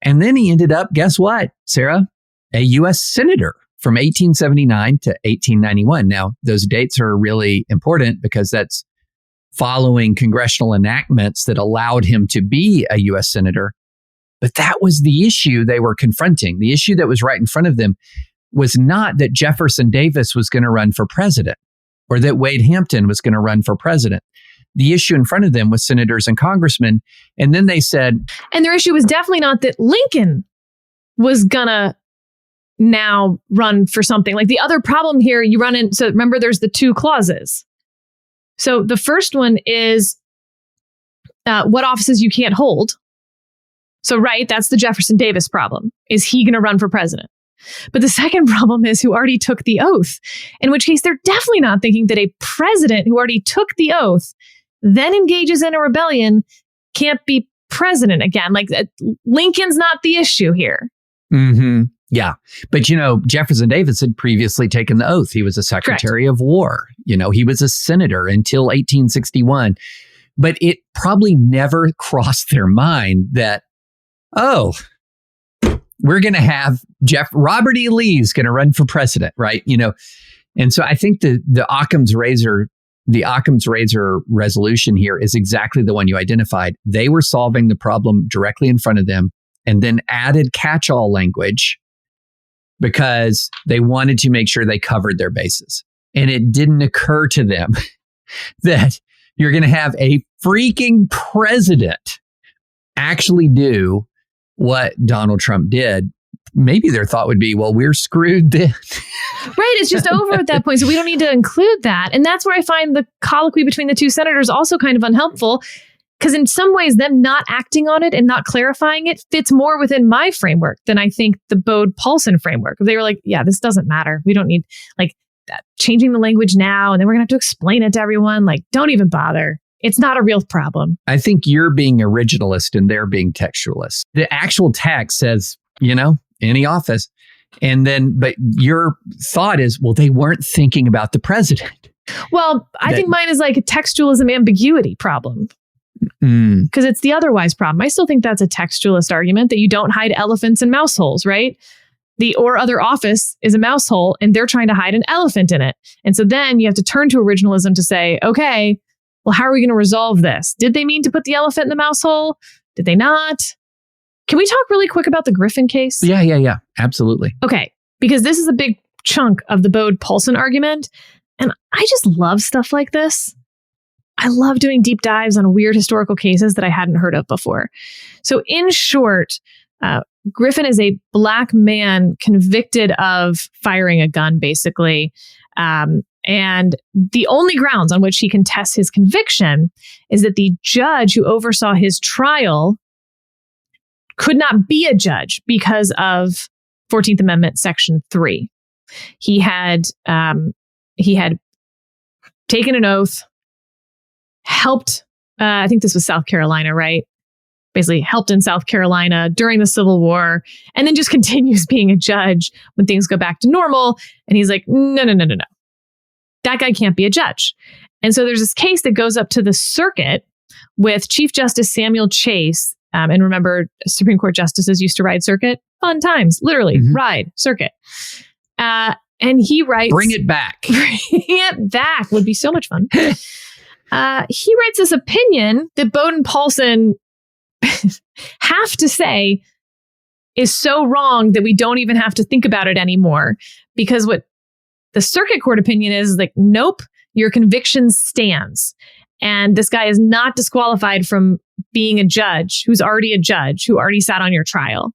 And then he ended up, guess what, Sarah? A U.S. Senator from 1879 to 1891. Now, those dates are really important because that's following congressional enactments that allowed him to be a U.S. Senator. But that was the issue they were confronting. The issue that was right in front of them was not that Jefferson Davis was going to run for president or that Wade Hampton was going to run for president. The issue in front of them was senators and congressmen. And then they said... And their issue was definitely not that Lincoln was going to now run for something. Like the other problem here, you run in... So remember, there's the two clauses. So the first one is what offices you can't hold. So, right, that's the Jefferson Davis problem. Is he going to run for president? But the second problem is who already took the oath, in which case they're definitely not thinking that a president who already took the oath then engages in a rebellion can't be president again. Like Lincoln's not the issue here. Mm-hmm. Yeah. But, Jefferson Davis had previously taken the oath. He was a Secretary of War. He was a senator until 1861. But it probably never crossed their mind that, we're going to have Robert E. Lee's going to run for president, right? And so I think the Occam's razor resolution here is exactly the one you identified. They were solving the problem directly in front of them and then added catch-all language because they wanted to make sure they covered their bases. And it didn't occur to them that you're going to have a freaking president actually do what Donald Trump did. Maybe their thought would be, well, we're screwed then. Right. It's just over at that point. So we don't need to include that. And that's where I find the colloquy between the two senators also kind of unhelpful. Because in some ways, them not acting on it and not clarifying it fits more within my framework than I think the Bode-Paulson framework. They were like, yeah, this doesn't matter. We don't need that, changing the language now. And then we're going to have to explain it to everyone. Don't even bother. It's not a real problem. I think you're being originalist and they're being textualist. The actual text says, any office. And then, but your thought is, well, they weren't thinking about the president. Well, I think mine is like a textualism ambiguity problem. Because it's the otherwise problem. I still think that's a textualist argument that you don't hide elephants in mouse holes, right? The or other office is a mouse hole and they're trying to hide an elephant in it. And so then you have to turn to originalism to say, okay, well, how are we going to resolve this? Did they mean to put the elephant in the mouse hole? Did they not? Can we talk really quick about the Griffin case? Yeah. Absolutely. Okay. Because this is a big chunk of the Bode-Paulson argument. And I just love stuff like this. I love doing deep dives on weird historical cases that I hadn't heard of before. So in short, Griffin is a Black man convicted of firing a gun, basically. And the only grounds on which he contests his conviction is that the judge who oversaw his trial could not be a judge because of 14th Amendment, Section 3. He had taken an oath, helped, I think this was South Carolina, right? Basically helped in South Carolina during the Civil War, and then just continues being a judge when things go back to normal. And he's like, no. That guy can't be a judge. And so there's this case that goes up to the circuit with Chief Justice Samuel Chase. And remember, Supreme Court justices used to ride circuit. Fun times, literally, ride circuit. And he writes... Bring it back. Bring it back would be so much fun. He writes this opinion that Bode-Paulson have to say is so wrong that we don't even have to think about it anymore. Because what the circuit court opinion is like, nope, your conviction stands. And this guy is not disqualified from being a judge who's already a judge who already sat on your trial.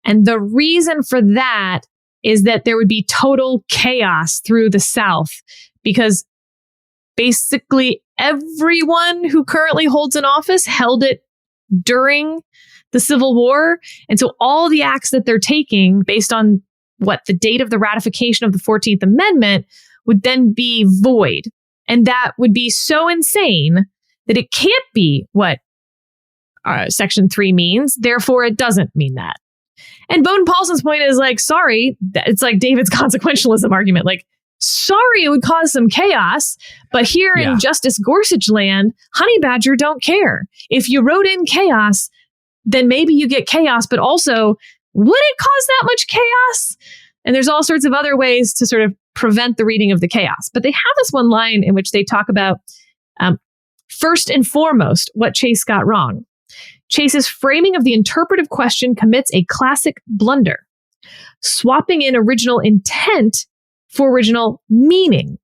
And the reason for that is that there would be total chaos through the South because basically everyone who currently holds an office held it during the Civil War. And so all the acts that they're taking based on the date of the ratification of the 14th Amendment would then be void. And that would be so insane that it can't be what Section 3 means. Therefore, it doesn't mean that. And Bode-Paulson's point is like, sorry, it's like David's consequentialism argument. Like, sorry, it would cause some chaos. But here in Justice Gorsuch land, honey badger don't care. If you wrote in chaos, then maybe you get chaos. But also, would it cause that much chaos? And there's all sorts of other ways to sort of prevent the reading of the chaos. But they have this one line in which they talk about, first and foremost, what Chase got wrong. Chase's framing of the interpretive question commits a classic blunder, swapping in original intent for original meaning.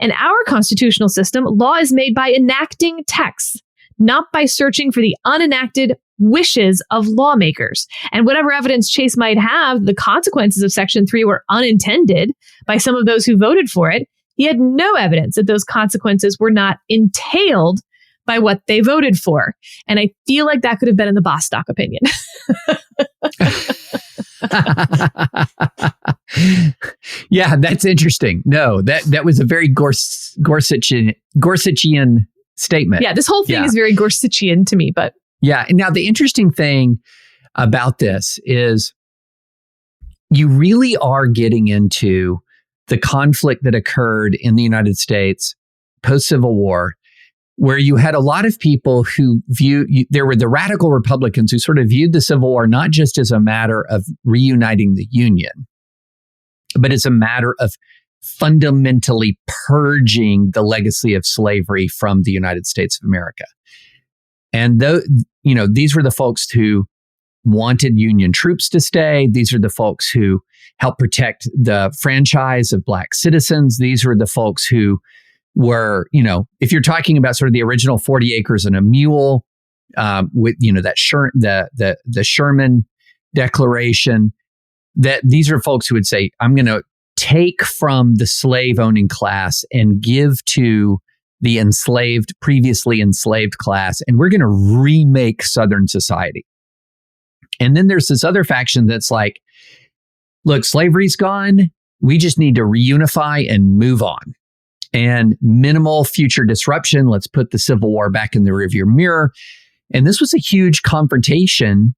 In our constitutional system, law is made by enacting texts, not by searching for the unenacted wishes of lawmakers. And whatever evidence Chase might have, the consequences of Section 3 were unintended by some of those who voted for it. He had no evidence that those consequences were not entailed by what they voted for. And I feel like that could have been in the Bostock opinion. Yeah, that's interesting. No, that was a very Gorsuchian statement. Yeah, this whole thing is very Gorsuchian to me, but... Yeah, and now the interesting thing about this is you really are getting into the conflict that occurred in the United States post-Civil War, where you had a lot of people who there were the radical Republicans who sort of viewed the Civil War not just as a matter of reuniting the Union, but as a matter of fundamentally purging the legacy of slavery from the United States of America. And these were the folks who wanted Union troops to stay. These are the folks who helped protect the franchise of Black citizens. These were the folks who were, if you're talking about sort of the original 40 acres and a mule, with that the Sherman Declaration, that these are folks who would say, I'm going to take from the slave owning class and give to the previously enslaved class, and we're going to remake Southern society. And then there's this other faction that's like, look, slavery's gone. We just need to reunify and move on. And minimal future disruption. Let's put the Civil War back in the rearview mirror. And this was a huge confrontation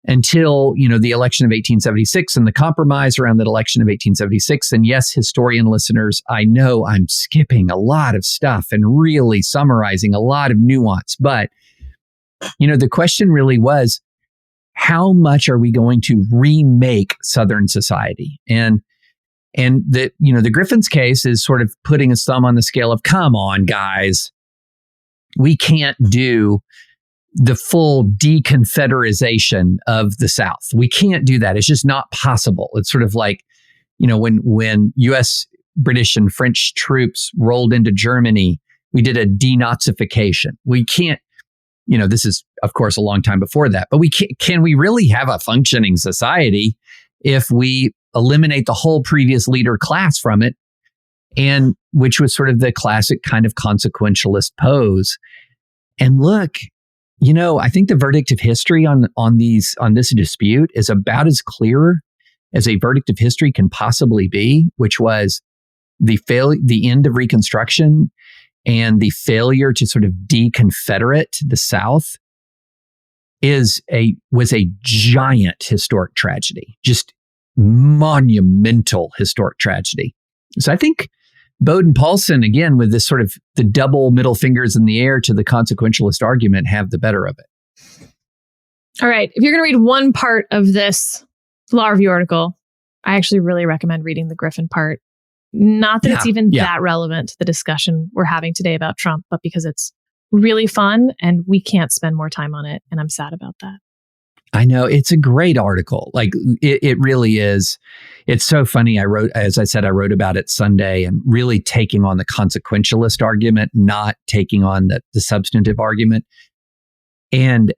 until, the election of 1876 and the compromise around that election of 1876. And yes, historian listeners, I know I'm skipping a lot of stuff and really summarizing a lot of nuance. But, the question really was, how much are we going to remake Southern society? And the Griffin's case is sort of putting his thumb on the scale of, come on, guys, we can't do the full deconfederation of the South. We can't do that. It's just not possible. It's sort of like, when U.S., British, and French troops rolled into Germany, we did a denazification. We can't, this is, of course, a long time before that, but can we really have a functioning society if we eliminate the whole previous leader class from it? And which was sort of the classic kind of consequentialist pose. And look, I think the verdict of history on this dispute is about as clear as a verdict of history can possibly be, which was the end of Reconstruction and the failure to sort of deconfederate the South was a giant historic tragedy, just monumental historic tragedy. So I think Bode and Paulson, again, with this sort of the double middle fingers in the air to the consequentialist argument, have the better of it. All right. If you're going to read one part of this law review article, I actually really recommend reading the Griffin part. Not that it's even that relevant to the discussion we're having today about Trump, but because it's really fun and we can't spend more time on it. And I'm sad about that. I know, it's a great article. Like it really is. It's so funny. I wrote about it Sunday and really taking on the consequentialist argument, not taking on the substantive argument. And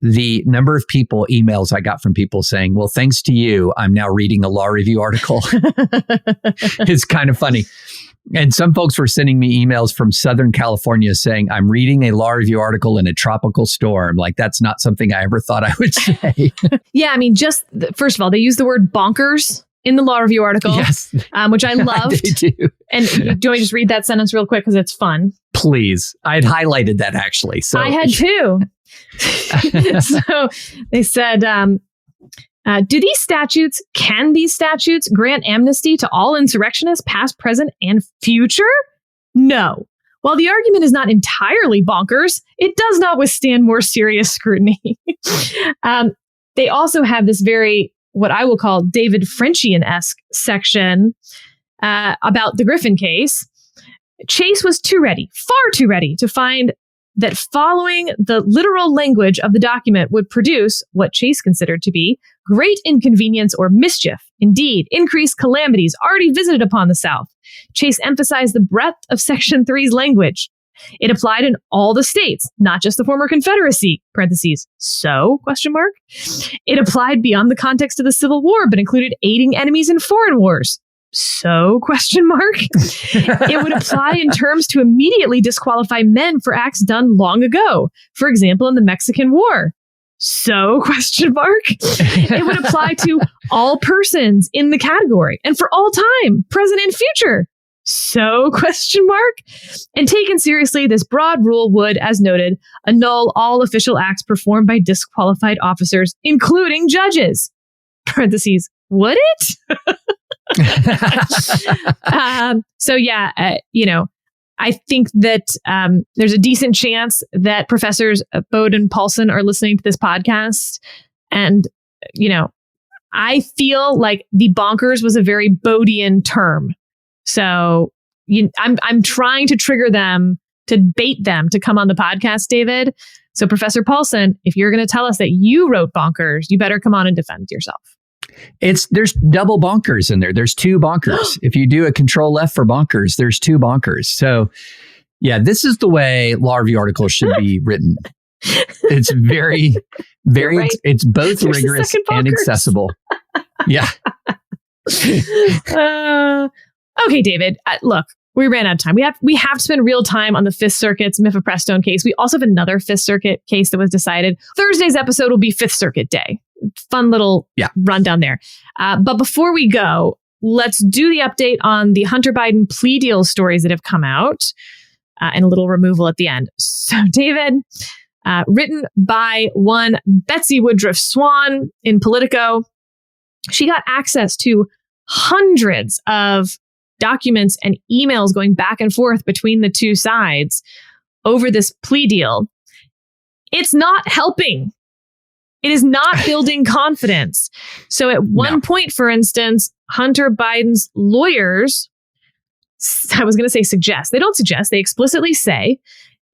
the number of emails I got from people saying, well, thanks to you, I'm now reading a law review article. It's kind of funny. And some folks were sending me emails from Southern California saying, I'm reading a law review article in a tropical storm. Like, that's not something I ever thought I would say. Yeah, I mean, first of all, they use the word bonkers in the law review article, yes, which I loved. They do. And do you want me to just read that sentence real quick because it's fun? Please. I had highlighted that actually. So I had too. So they said, can these statutes grant amnesty to all insurrectionists, past, present, and future? No. While the argument is not entirely bonkers, it does not withstand more serious scrutiny. They also have this very, what I will call David Frenchian-esque section about the Griffin case. Chase was far too ready to find that following the literal language of the document would produce what Chase considered to be great inconvenience or mischief, indeed, increased calamities already visited upon the South. Chase emphasized the breadth of Section 3's language. It applied in all the states, not just the former Confederacy, parentheses, so, question mark. It applied beyond the context of the Civil War, but included aiding enemies in foreign wars. So, question mark. It would apply in terms to immediately disqualify men for acts done long ago. For example, in the Mexican War. So, question mark. It would apply to all persons in the category and for all time, present and future. So, question mark. And taken seriously, this broad rule would, as noted, annul all official acts performed by disqualified officers, including judges. Parentheses, Would it? I think that there's a decent chance that Professors Bode and Paulson are listening to this podcast. And, I feel like the bonkers was a very Bodian term. So I'm trying to trigger them, to bait them to come on the podcast, David. So Professor Paulson, if you're going to tell us that you wrote bonkers, you better come on and defend yourself. There's double bonkers in there. There's two bonkers. If you do a control F for bonkers, there's two bonkers. So yeah, this is the way law review articles should be written. It's very, very, right. It's both there's rigorous and accessible. Yeah. Okay, David, look, we ran out of time. We have to spend real time on the Fifth Circuit's mifepristone case. We also have another Fifth Circuit case that was decided. Thursday's episode will be Fifth Circuit Day. Fun little rundown there. But before we go, let's do the update on the Hunter Biden plea deal stories that have come out and a little removal at the end. So, David, written by one Betsy Woodruff Swan in Politico, she got access to hundreds of documents and emails going back and forth between the two sides over this plea deal. It's not helping. It is not building confidence. So at one point, for instance, Hunter Biden's lawyers, I was going to say suggest. They don't suggest. They explicitly say,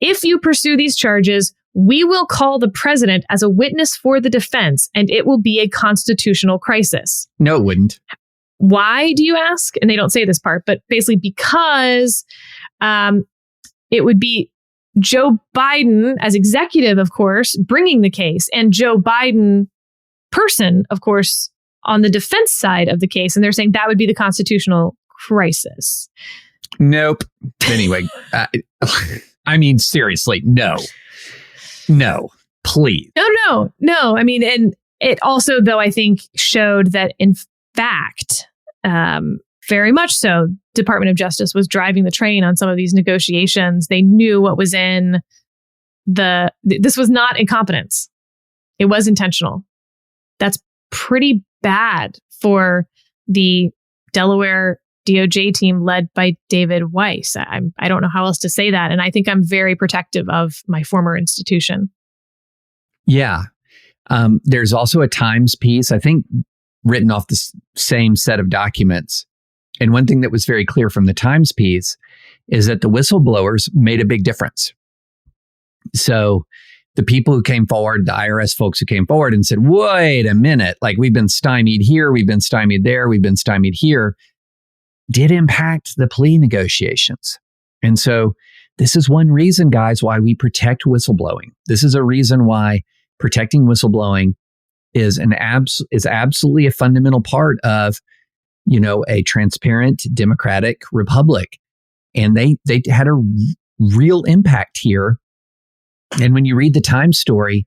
if you pursue these charges, we will call the president as a witness for the defense, and it will be a constitutional crisis. No, it wouldn't. Why, do you ask? And they don't say this part, but basically because it would be Joe Biden as executive, of course, bringing the case, and Joe Biden person, of course, on the defense side of the case. And they're saying that would be the constitutional crisis. Nope. Anyway, I mean, seriously, no, please. No. I mean, and it also, though, I think showed that in fact, very much so, Department of Justice was driving the train on some of these negotiations. They knew what was in this was not incompetence. It was intentional. That's pretty bad for the Delaware DOJ team led by David Weiss. I don't know how else to say that. And I think I'm very protective of my former institution. Yeah. There's also a Times piece, I think, written off the same set of documents. And one thing that was very clear from the Times piece is that the whistleblowers made a big difference. So the people who came forward, the IRS folks who came forward and said, wait a minute, like we've been stymied here, we've been stymied there, we've been stymied here, did impact the plea negotiations. And so this is one reason, guys, why we protect whistleblowing. This is a reason why protecting whistleblowing is absolutely a fundamental part of, a transparent democratic republic. And they had a real impact here. And when you read the Times story,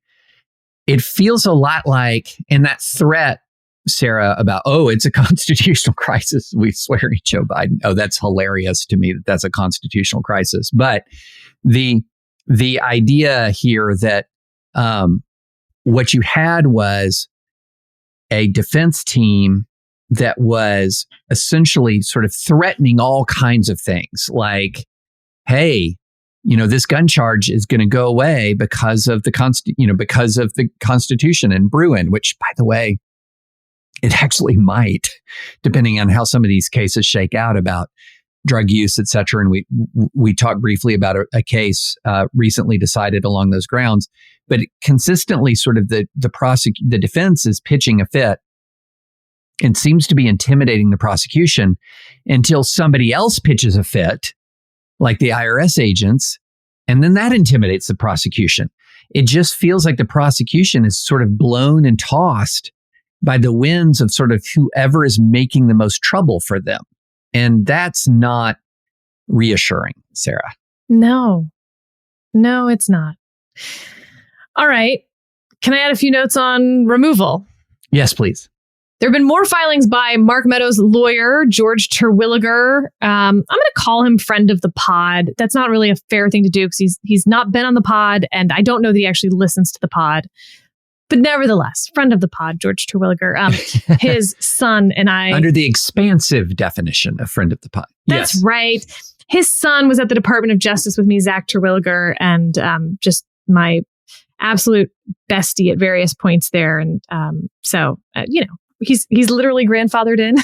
it feels a lot like, in that threat, Sarah, about, it's a constitutional crisis, we swear at Joe Biden. Oh, that's hilarious to me that that's a constitutional crisis. But the idea here that what you had was a defense team that was essentially sort of threatening all kinds of things like, hey, this gun charge is going to go away because of the Constitution and Bruin, which, by the way, it actually might, depending on how some of these cases shake out about drug use, et cetera. And we talked briefly about a case recently decided along those grounds, but consistently sort of the defense is pitching a fit and seems to be intimidating the prosecution until somebody else pitches a fit, like the IRS agents, and then that intimidates the prosecution. It just feels like the prosecution is sort of blown and tossed by the winds of sort of whoever is making the most trouble for them. And that's not reassuring, Sarah. No, it's not. All right. Can I add a few notes on removal? Yes, please. There have been more filings by Mark Meadows' lawyer, George Terwilliger. I'm going to call him friend of the pod. That's not really a fair thing to do because he's not been on the pod, and I don't know that he actually listens to the pod. But nevertheless, friend of the pod, George Terwilliger, his son and I... Under the expansive definition of friend of the pod. That's yes. right. His son was at the Department of Justice with me, Zach Terwilliger, and just my absolute bestie at various points there. And he's literally grandfathered in.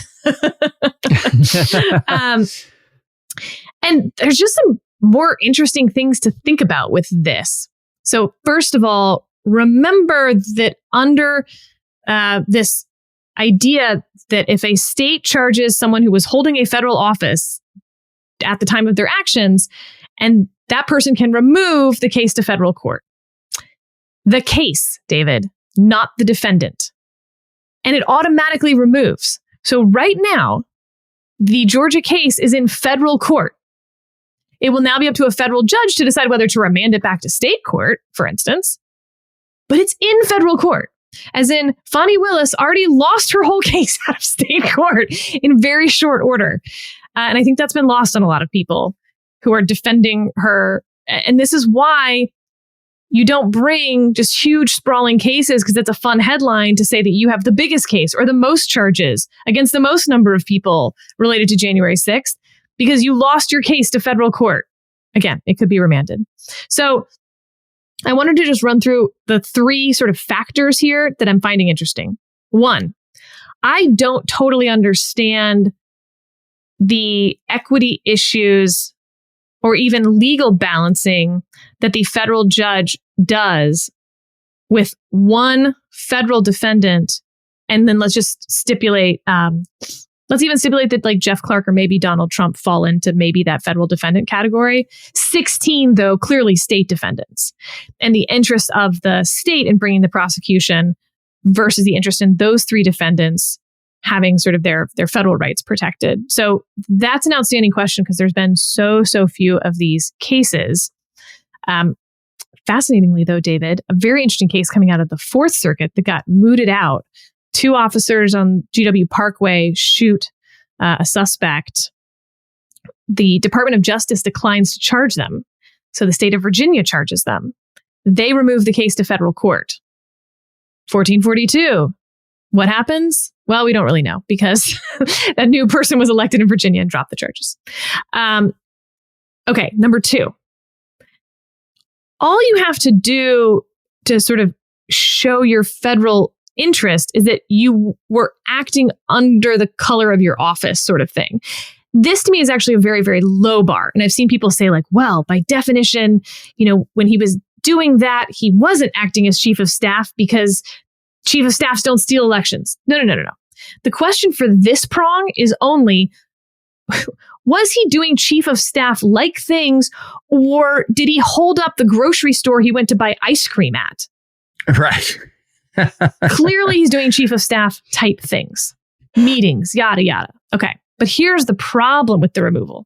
And there's just some more interesting things to think about with this. So first of all, remember that under this idea that if a state charges someone who was holding a federal office at the time of their actions, and that person can remove the case to federal court. The case, David, not the defendant. And it automatically removes. So right now, the Georgia case is in federal court. It will now be up to a federal judge to decide whether to remand it back to state court, for instance. But it's in federal court. As in, Fonnie Willis already lost her whole case out of state court in very short order. And I think that's been lost on a lot of people who are defending her. And this is why you don't bring just huge sprawling cases because it's a fun headline to say that you have the biggest case or the most charges against the most number of people related to January 6th because you lost your case to federal court. Again, it could be remanded. So I wanted to just run through the three sort of factors here that I'm finding interesting. One, I don't totally understand the equity issues or even legal balancing that the federal judge does with one federal defendant. And then let's just stipulate, let's even stipulate that like Jeff Clark or maybe Donald Trump fall into maybe that federal defendant category. 16, though, clearly state defendants. And the interest of the state in bringing the prosecution versus the interest in those three defendants having sort of their federal rights protected. So that's an outstanding question because there's been so few of these cases. Fascinatingly, though, David, a very interesting case coming out of the Fourth Circuit that got mooted out. 2 officers on GW Parkway shoot a suspect. The Department of Justice declines to charge them. So the state of Virginia charges them. They remove the case to federal court. 1442. What happens? Well, we don't really know because that new person was elected in Virginia and dropped the charges. Okay, number 2. All you have to do to sort of show your federal interest is that you were acting under the color of your office sort of thing. This to me is actually a very, very low bar. And I've seen people say like, well, by definition, when he was doing that, he wasn't acting as chief of staff because chief of staffs don't steal elections. No. The question for this prong is only, was he doing chief of staff like things, or did he hold up the grocery store he went to buy ice cream at? Right. Clearly, he's doing chief of staff type things, meetings, yada, yada. Okay. But here's the problem with the removal.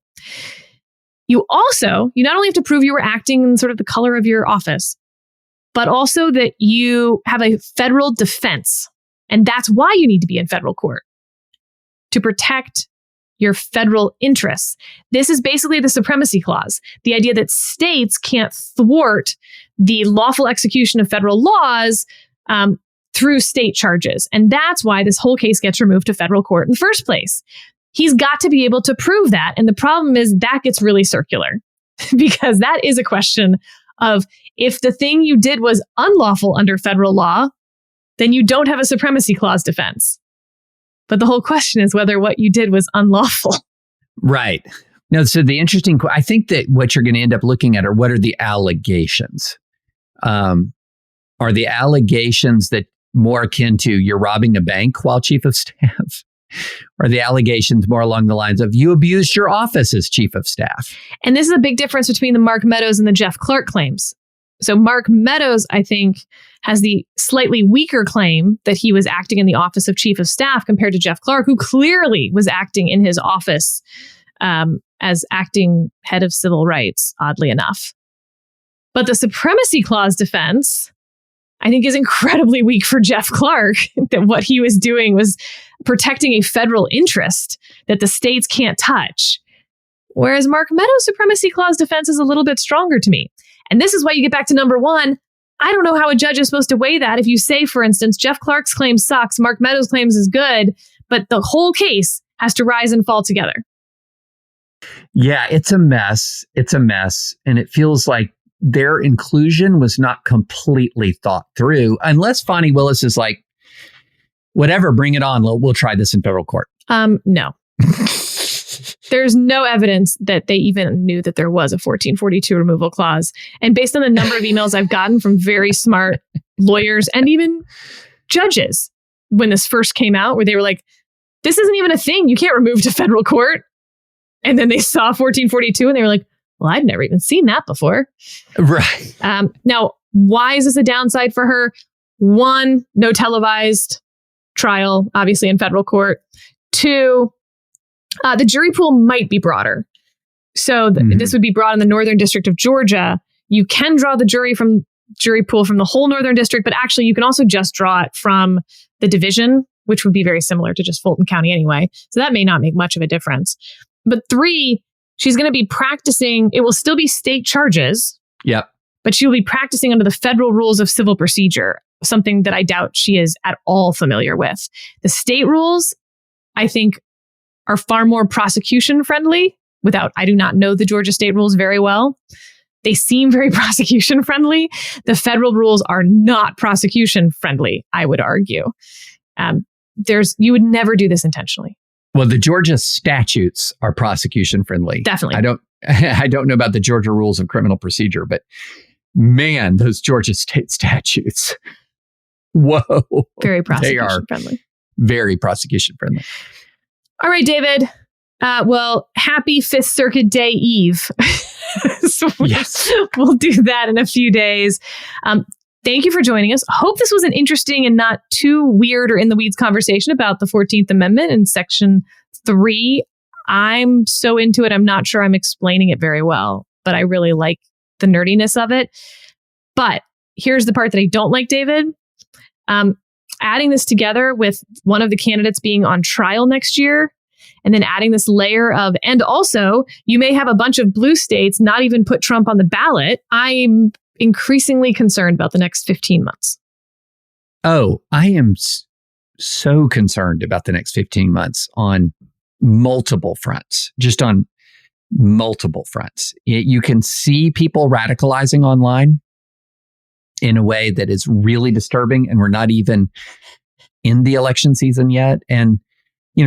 You not only have to prove you were acting in sort of the color of your office, but also that you have a federal defense. And that's why you need to be in federal court, to protect your federal interests. This is basically the supremacy clause, the idea that states can't thwart the lawful execution of federal laws through state charges. And that's why this whole case gets removed to federal court in the first place. He's got to be able to prove that. And the problem is that gets really circular because that is a question of if the thing you did was unlawful under federal law, then you don't have a supremacy clause defense. But the whole question is whether what you did was unlawful. Right. No, so the interesting, I think that what you're going to end up looking at are what are the allegations? Are the allegations that more akin to you're robbing a bank while chief of staff? Or the allegations more along the lines of you abused your office as chief of staff? And this is a big difference between the Mark Meadows and the Jeff Clark claims. So Mark Meadows, I think, has the slightly weaker claim that he was acting in the office of chief of staff compared to Jeff Clark, who clearly was acting in his office as acting head of civil rights, oddly enough. But the supremacy clause defense, I think, is incredibly weak for Jeff Clark, that what he was doing was protecting a federal interest that the states can't touch. Whereas Mark Meadows' supremacy clause defense is a little bit stronger to me. And this is why you get back to number 1. I don't know how a judge is supposed to weigh that. If you say, for instance, Jeff Clark's claim sucks, Mark Meadows' claims is good, but the whole case has to rise and fall together. Yeah, it's a mess. It's a mess. And it feels like their inclusion was not completely thought through, unless Fonnie Willis is like, whatever, bring it on. We'll try this in federal court. No. There's no evidence that they even knew that there was a 1442 removal clause. And based on the number of emails I've gotten from very smart lawyers and even judges when this first came out, where they were like, this isn't even a thing. You can't remove to federal court. And then they saw 1442 and they were like, well, I've never even seen that before. Right. Now, why is this a downside for her? One, no televised trial, obviously in federal court. Two, the jury pool might be broader. So this would be brought in the Northern District of Georgia. You can draw the jury pool from the whole Northern District, but actually you can also just draw it from the division, which would be very similar to just Fulton County anyway. So that may not make much of a difference. But three, she's going to be practicing. It will still be state charges. Yep. But she will be practicing under the federal rules of civil procedure, something that I doubt she is at all familiar with. The state rules, I think, are far more prosecution friendly. I do not know the Georgia state rules very well. They seem very prosecution friendly. The federal rules are not prosecution friendly, I would argue. You would never do this intentionally. Well, the Georgia statutes are prosecution friendly. Definitely. I don't know about the Georgia rules of criminal procedure, but man, those Georgia state statutes. Whoa. Very prosecution friendly. Very prosecution friendly. All right, David. Well, happy Fifth Circuit Day Eve. Yes. We'll do that in a few days. Thank you for joining us. Hope this was an interesting and not too weird or in the weeds conversation about the 14th Amendment in Section 3. I'm so into it. I'm not sure I'm explaining it very well, but I really like the nerdiness of it. But here's the part that I don't like, David. Adding this together with one of the candidates being on trial next year, and then adding this layer of, and also you may have a bunch of blue states not even put Trump on the ballot. I'm increasingly concerned about the next 15 months. Oh, I am so concerned about the next 15 months on multiple fronts, just on multiple fronts. You can see people radicalizing online in a way that is really disturbing, and we're not even in the election season yet. And,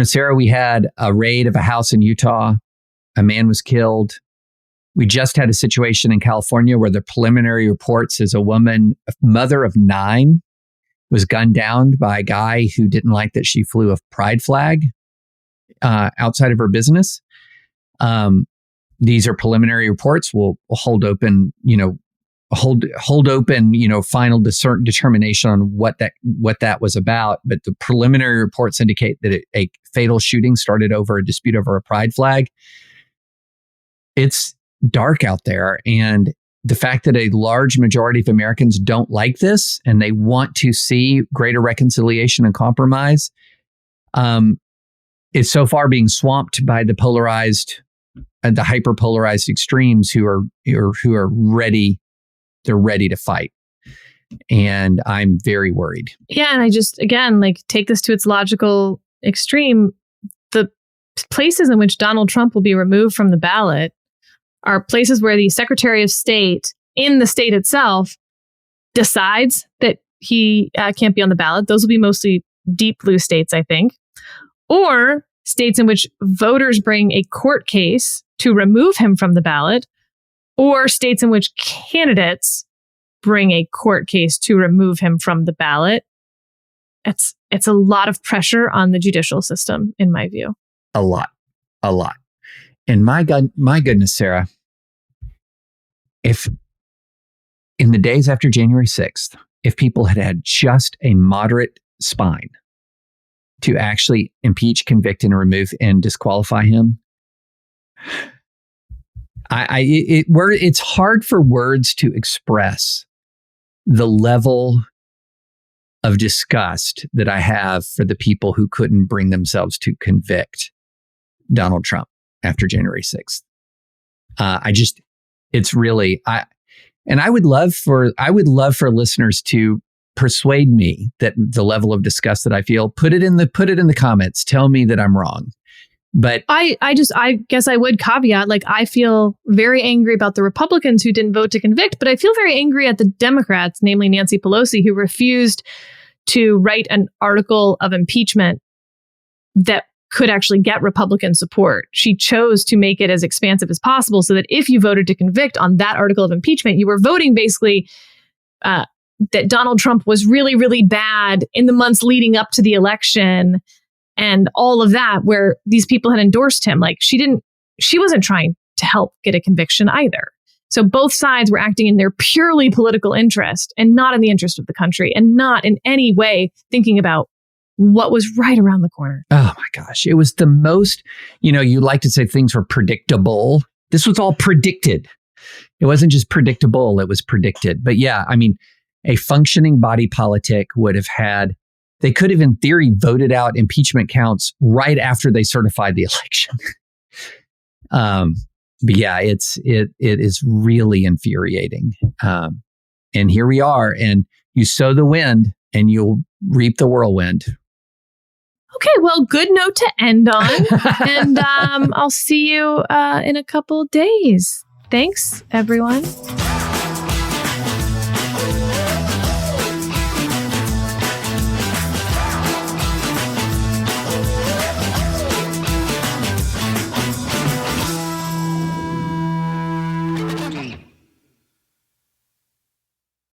Sarah, we had a raid of a house in Utah. A man was killed. We just had a situation in California where the preliminary reports is a woman, a mother of 9, was gunned down by a guy who didn't like that she flew a pride flag outside of her business. These are preliminary reports. We'll hold open, hold open, final determination on what that was about. But the preliminary reports indicate that a fatal shooting started over a dispute over a pride flag. It's dark out there. And the fact that a large majority of Americans don't like this and they want to see greater reconciliation and compromise is so far being swamped by the polarized and the hyper-polarized extremes who are ready. They're ready to fight. And I'm very worried. Yeah. And I just, again, take this to its logical extreme. The places in which Donald Trump will be removed from the ballot are places where the Secretary of State in the state itself decides that he can't be on the ballot. Those will be mostly deep blue states, I think, or states in which voters bring a court case to remove him from the ballot, or states in which candidates bring a court case to remove him from the ballot. It's a lot of pressure on the judicial system, in my view. A lot. And my goodness, Sarah, if in the days after January 6th, if people had had just a moderate spine to actually impeach, convict, and remove and disqualify him, it's hard for words to express the level of disgust that I have for the people who couldn't bring themselves to convict Donald Trump after January 6th. And I would love for listeners to persuade me that the level of disgust that I feel, put it in the comments. Tell me that I'm wrong. But I guess I would caveat, like, I feel very angry about the Republicans who didn't vote to convict, but I feel very angry at the Democrats, namely Nancy Pelosi, who refused to write an article of impeachment that could actually get Republican support. She chose to make it as expansive as possible so that if you voted to convict on that article of impeachment, you were voting basically that Donald Trump was really, really bad in the months leading up to the election and all of that, where these people had endorsed him. Like, she wasn't trying to help get a conviction either. So both sides were acting in their purely political interest and not in the interest of the country, and not in any way thinking about what was right around the corner. Oh my gosh. It was the most, you like to say things were predictable. This was all predicted. It wasn't just predictable, it was predicted. But yeah, I mean, a functioning body politic would have they could have in theory voted out impeachment counts right after they certified the election. But yeah, it is really infuriating. And here we are, and you sow the wind and you'll reap the whirlwind. Okay, well, good note to end on. And I'll see you in a couple days. Thanks, everyone.